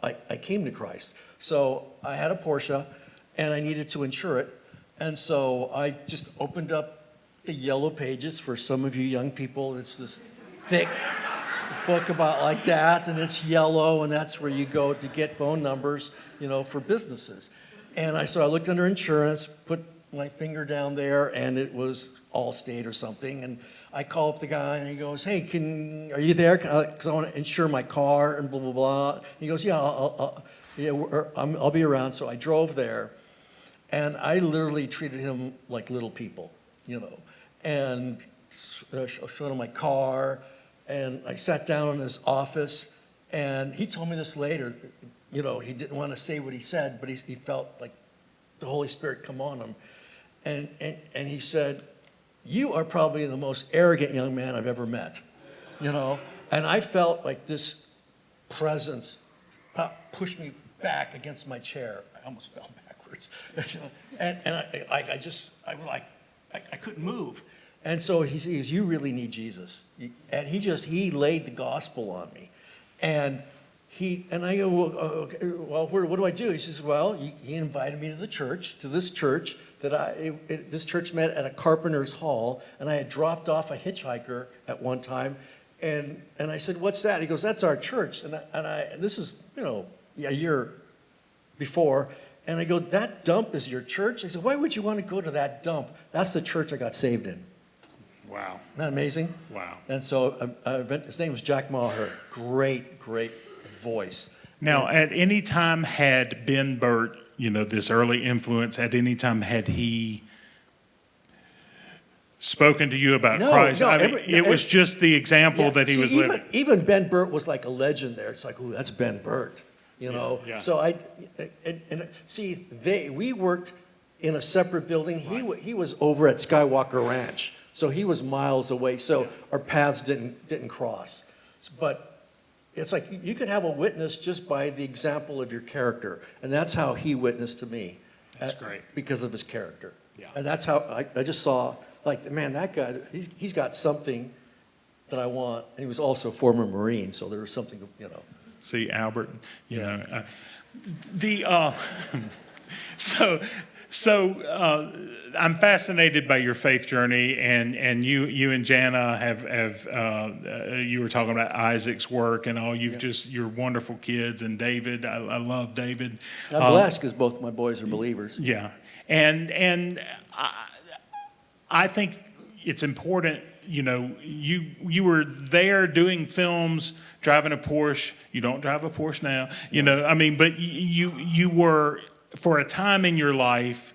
[SPEAKER 20] I came to Christ. So I had a Porsche, and I needed to insure it. And so I just opened up the Yellow Pages. For some of you young people, it's this thick book about like that, and it's yellow, and that's where you go to get phone numbers, for businesses. And so I looked under insurance, put my finger down there, and it was Allstate or something. And I call up the guy, and he goes, "Hey, are you there? Because I want to insure my car and blah blah blah." He goes, "Yeah, I'll be around." So I drove there, and I literally treated him like little people, and showed him my car. And I sat down in his office, and he told me this later. He didn't want to say what he said, but he felt like the Holy Spirit come on him. And he said, "You are probably the most arrogant young man I've ever met." you know? And I felt like this presence pushed me back against my chair. I almost fell backwards. and I couldn't move. And so he says, you really need Jesus. And he laid the gospel on me. And I go, well, okay, well, what do I do? He says, well, he invited me to this church that this church met at a carpenter's hall, and I had dropped off a hitchhiker at one time, and I said, what's that? He goes, that's our church. And this is, a year before, and I go, that dump is your church? I said, why would you want to go to that dump? That's the church I got saved in.
[SPEAKER 2] Wow.
[SPEAKER 20] Isn't that amazing?
[SPEAKER 2] Wow.
[SPEAKER 20] And so his name was Jack Maher. Great voice.
[SPEAKER 2] Now, at any time had Ben Burt, this early influence, at any time had he spoken to you about Christ? It was just the example that he was living.
[SPEAKER 20] Even Ben Burt was like a legend there. It's like, ooh, that's Ben Burt,
[SPEAKER 2] Yeah.
[SPEAKER 20] So we worked in a separate building.
[SPEAKER 2] Right.
[SPEAKER 20] He was over at Skywalker Ranch, so he was miles away. So our paths didn't cross. But it's like you could have a witness just by the example of your character, and that's how he witnessed to me.
[SPEAKER 2] That's great.
[SPEAKER 20] Because of his character.
[SPEAKER 2] Yeah.
[SPEAKER 20] And that's how I just saw, like, man, that guy, he's got something that I want. And he was also a former Marine, so there was something,
[SPEAKER 2] See, Albert, So I'm fascinated by your faith journey, and you and Jana have you were talking about Isaac's work and all. You're wonderful kids, and David, I love David.
[SPEAKER 20] I'm blessed because both my boys are believers.
[SPEAKER 2] Yeah, and I think it's important. You were there doing films, driving a Porsche. You don't drive a Porsche now, but you were, for a time in your life,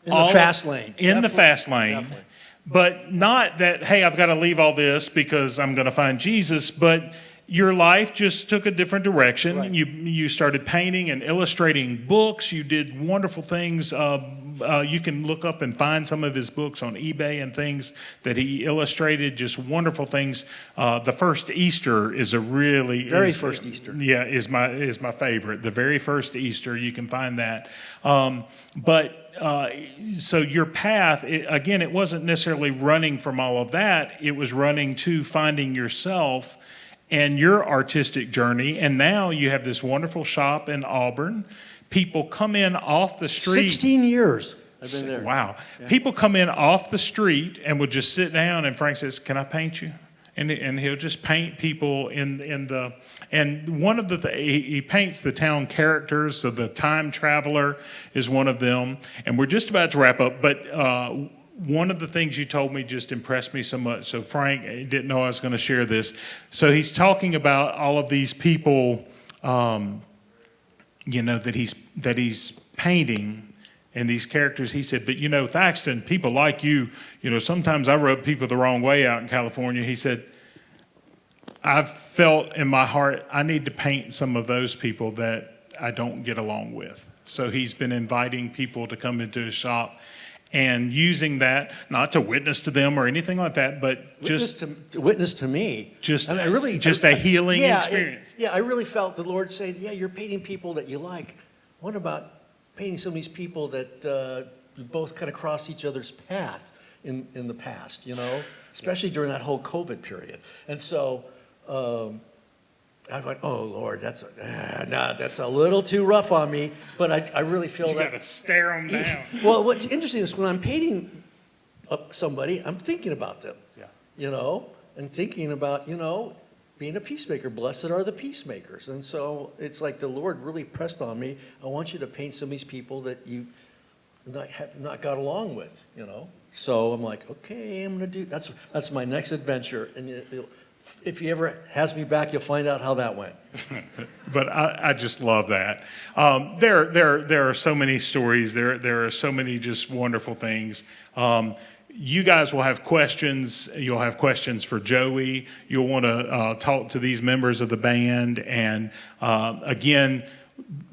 [SPEAKER 20] in the fast lane.
[SPEAKER 2] Definitely. But not that, hey, I've got to leave all this because I'm going to find Jesus, but your life just took a different direction. Right. You started painting and illustrating books. You did wonderful things. You can look up and find some of his books on eBay and things that he illustrated, just wonderful things. The First Easter is
[SPEAKER 20] First Easter.
[SPEAKER 2] Yeah, is my favorite. The very first Easter, you can find that. So your path, it wasn't necessarily running from all of that. It was running to finding yourself and your artistic journey. And now you have this wonderful shop in Auburn. People come in off the street.
[SPEAKER 20] 16 years I've been there.
[SPEAKER 2] Wow. Yeah. People come in off the street and would just sit down, and Frank says, can I paint you? And he'll just paint people and one of he paints the town characters. So the time traveler is one of them. And we're just about to wrap up, but one of the things you told me just impressed me so much. So Frank didn't know I was going to share this. So he's talking about all of these people, that he's painting and these characters. He said, but Thaxton, people like you, sometimes I rub people the wrong way out in California. He said, I've felt in my heart, I need to paint some of those people that I don't get along with. So he's been inviting people to come into his shop and using that, not to witness to them or anything like that, but
[SPEAKER 20] witness to me.
[SPEAKER 2] Just a healing experience.
[SPEAKER 20] I really felt the Lord saying, you're painting people that you like. What about painting some of these people that you both kind of cross each other's path in the past, especially during that whole COVID period. And so I went, oh Lord, that's a little too rough on me. But I really feel
[SPEAKER 2] you
[SPEAKER 20] that.
[SPEAKER 2] You got to stare them down.
[SPEAKER 20] Well, what's interesting is when I'm painting somebody, I'm thinking about them. Yeah. And thinking about being a peacemaker. Blessed are the peacemakers. And so it's like the Lord really pressed on me. I want you to paint some of these people that you have not got along with. So I'm like, okay, I'm gonna do. That's my next adventure. And if he ever has me back, you'll find out how that went.
[SPEAKER 2] But I just love that. There are so many stories. There are so many just wonderful things. You guys will have questions. You'll have questions for Joey. You'll want to talk to these members of the band. And again,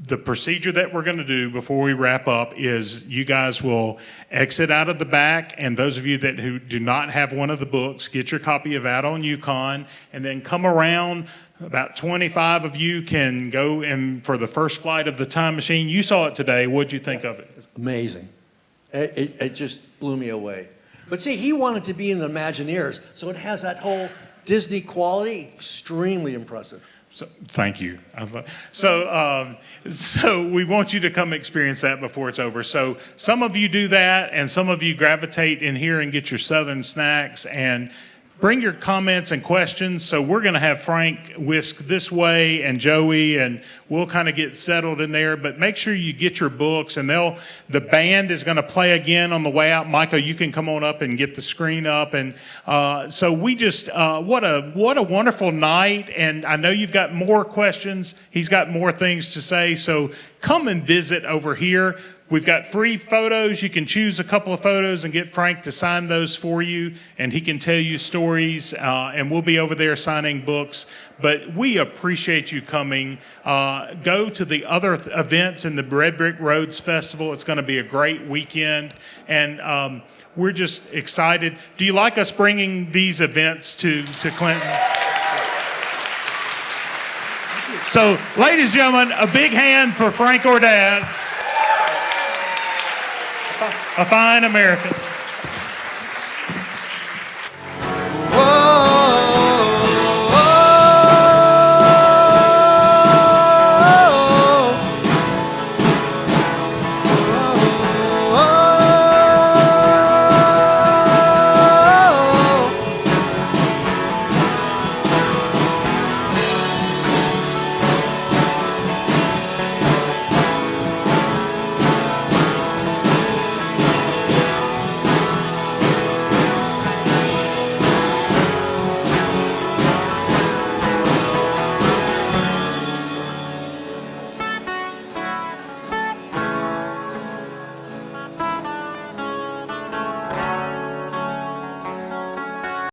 [SPEAKER 2] the procedure that we're going to do before we wrap up is you guys will exit out of the back, and those of you who do not have one of the books, get your copy of Out on Yukon, and then come around. About 25 of you can go in for the first flight of the time machine. You saw it today. What'd you think of it?
[SPEAKER 20] It's amazing. It just blew me away. But see, he wanted to be in the Imagineers, so it has that whole Disney quality. Extremely impressive.
[SPEAKER 2] So, thank you. So we want you to come experience that before it's over. So some of you do that, and some of you gravitate in here and get your Southern snacks and bring your comments and questions. So we're going to have Frank whisk this way and Joey, and we'll kind of get settled in there. But make sure you get your books, and the band is going to play again on the way out. Michael, you can come on up and get the screen up. And so we just what a wonderful night. And I know you've got more questions. He's got more things to say. So come and visit over here. We've got free photos. You can choose a couple of photos and get Frank to sign those for you, and he can tell you stories, and we'll be over there signing books. But we appreciate you coming. Go to the other events in the Red Brick Roads Festival. It's going to be a great weekend, and we're just excited. Do you like us bringing these events to Clinton? So, ladies and gentlemen, a big hand for Frank Ordaz. A fine American.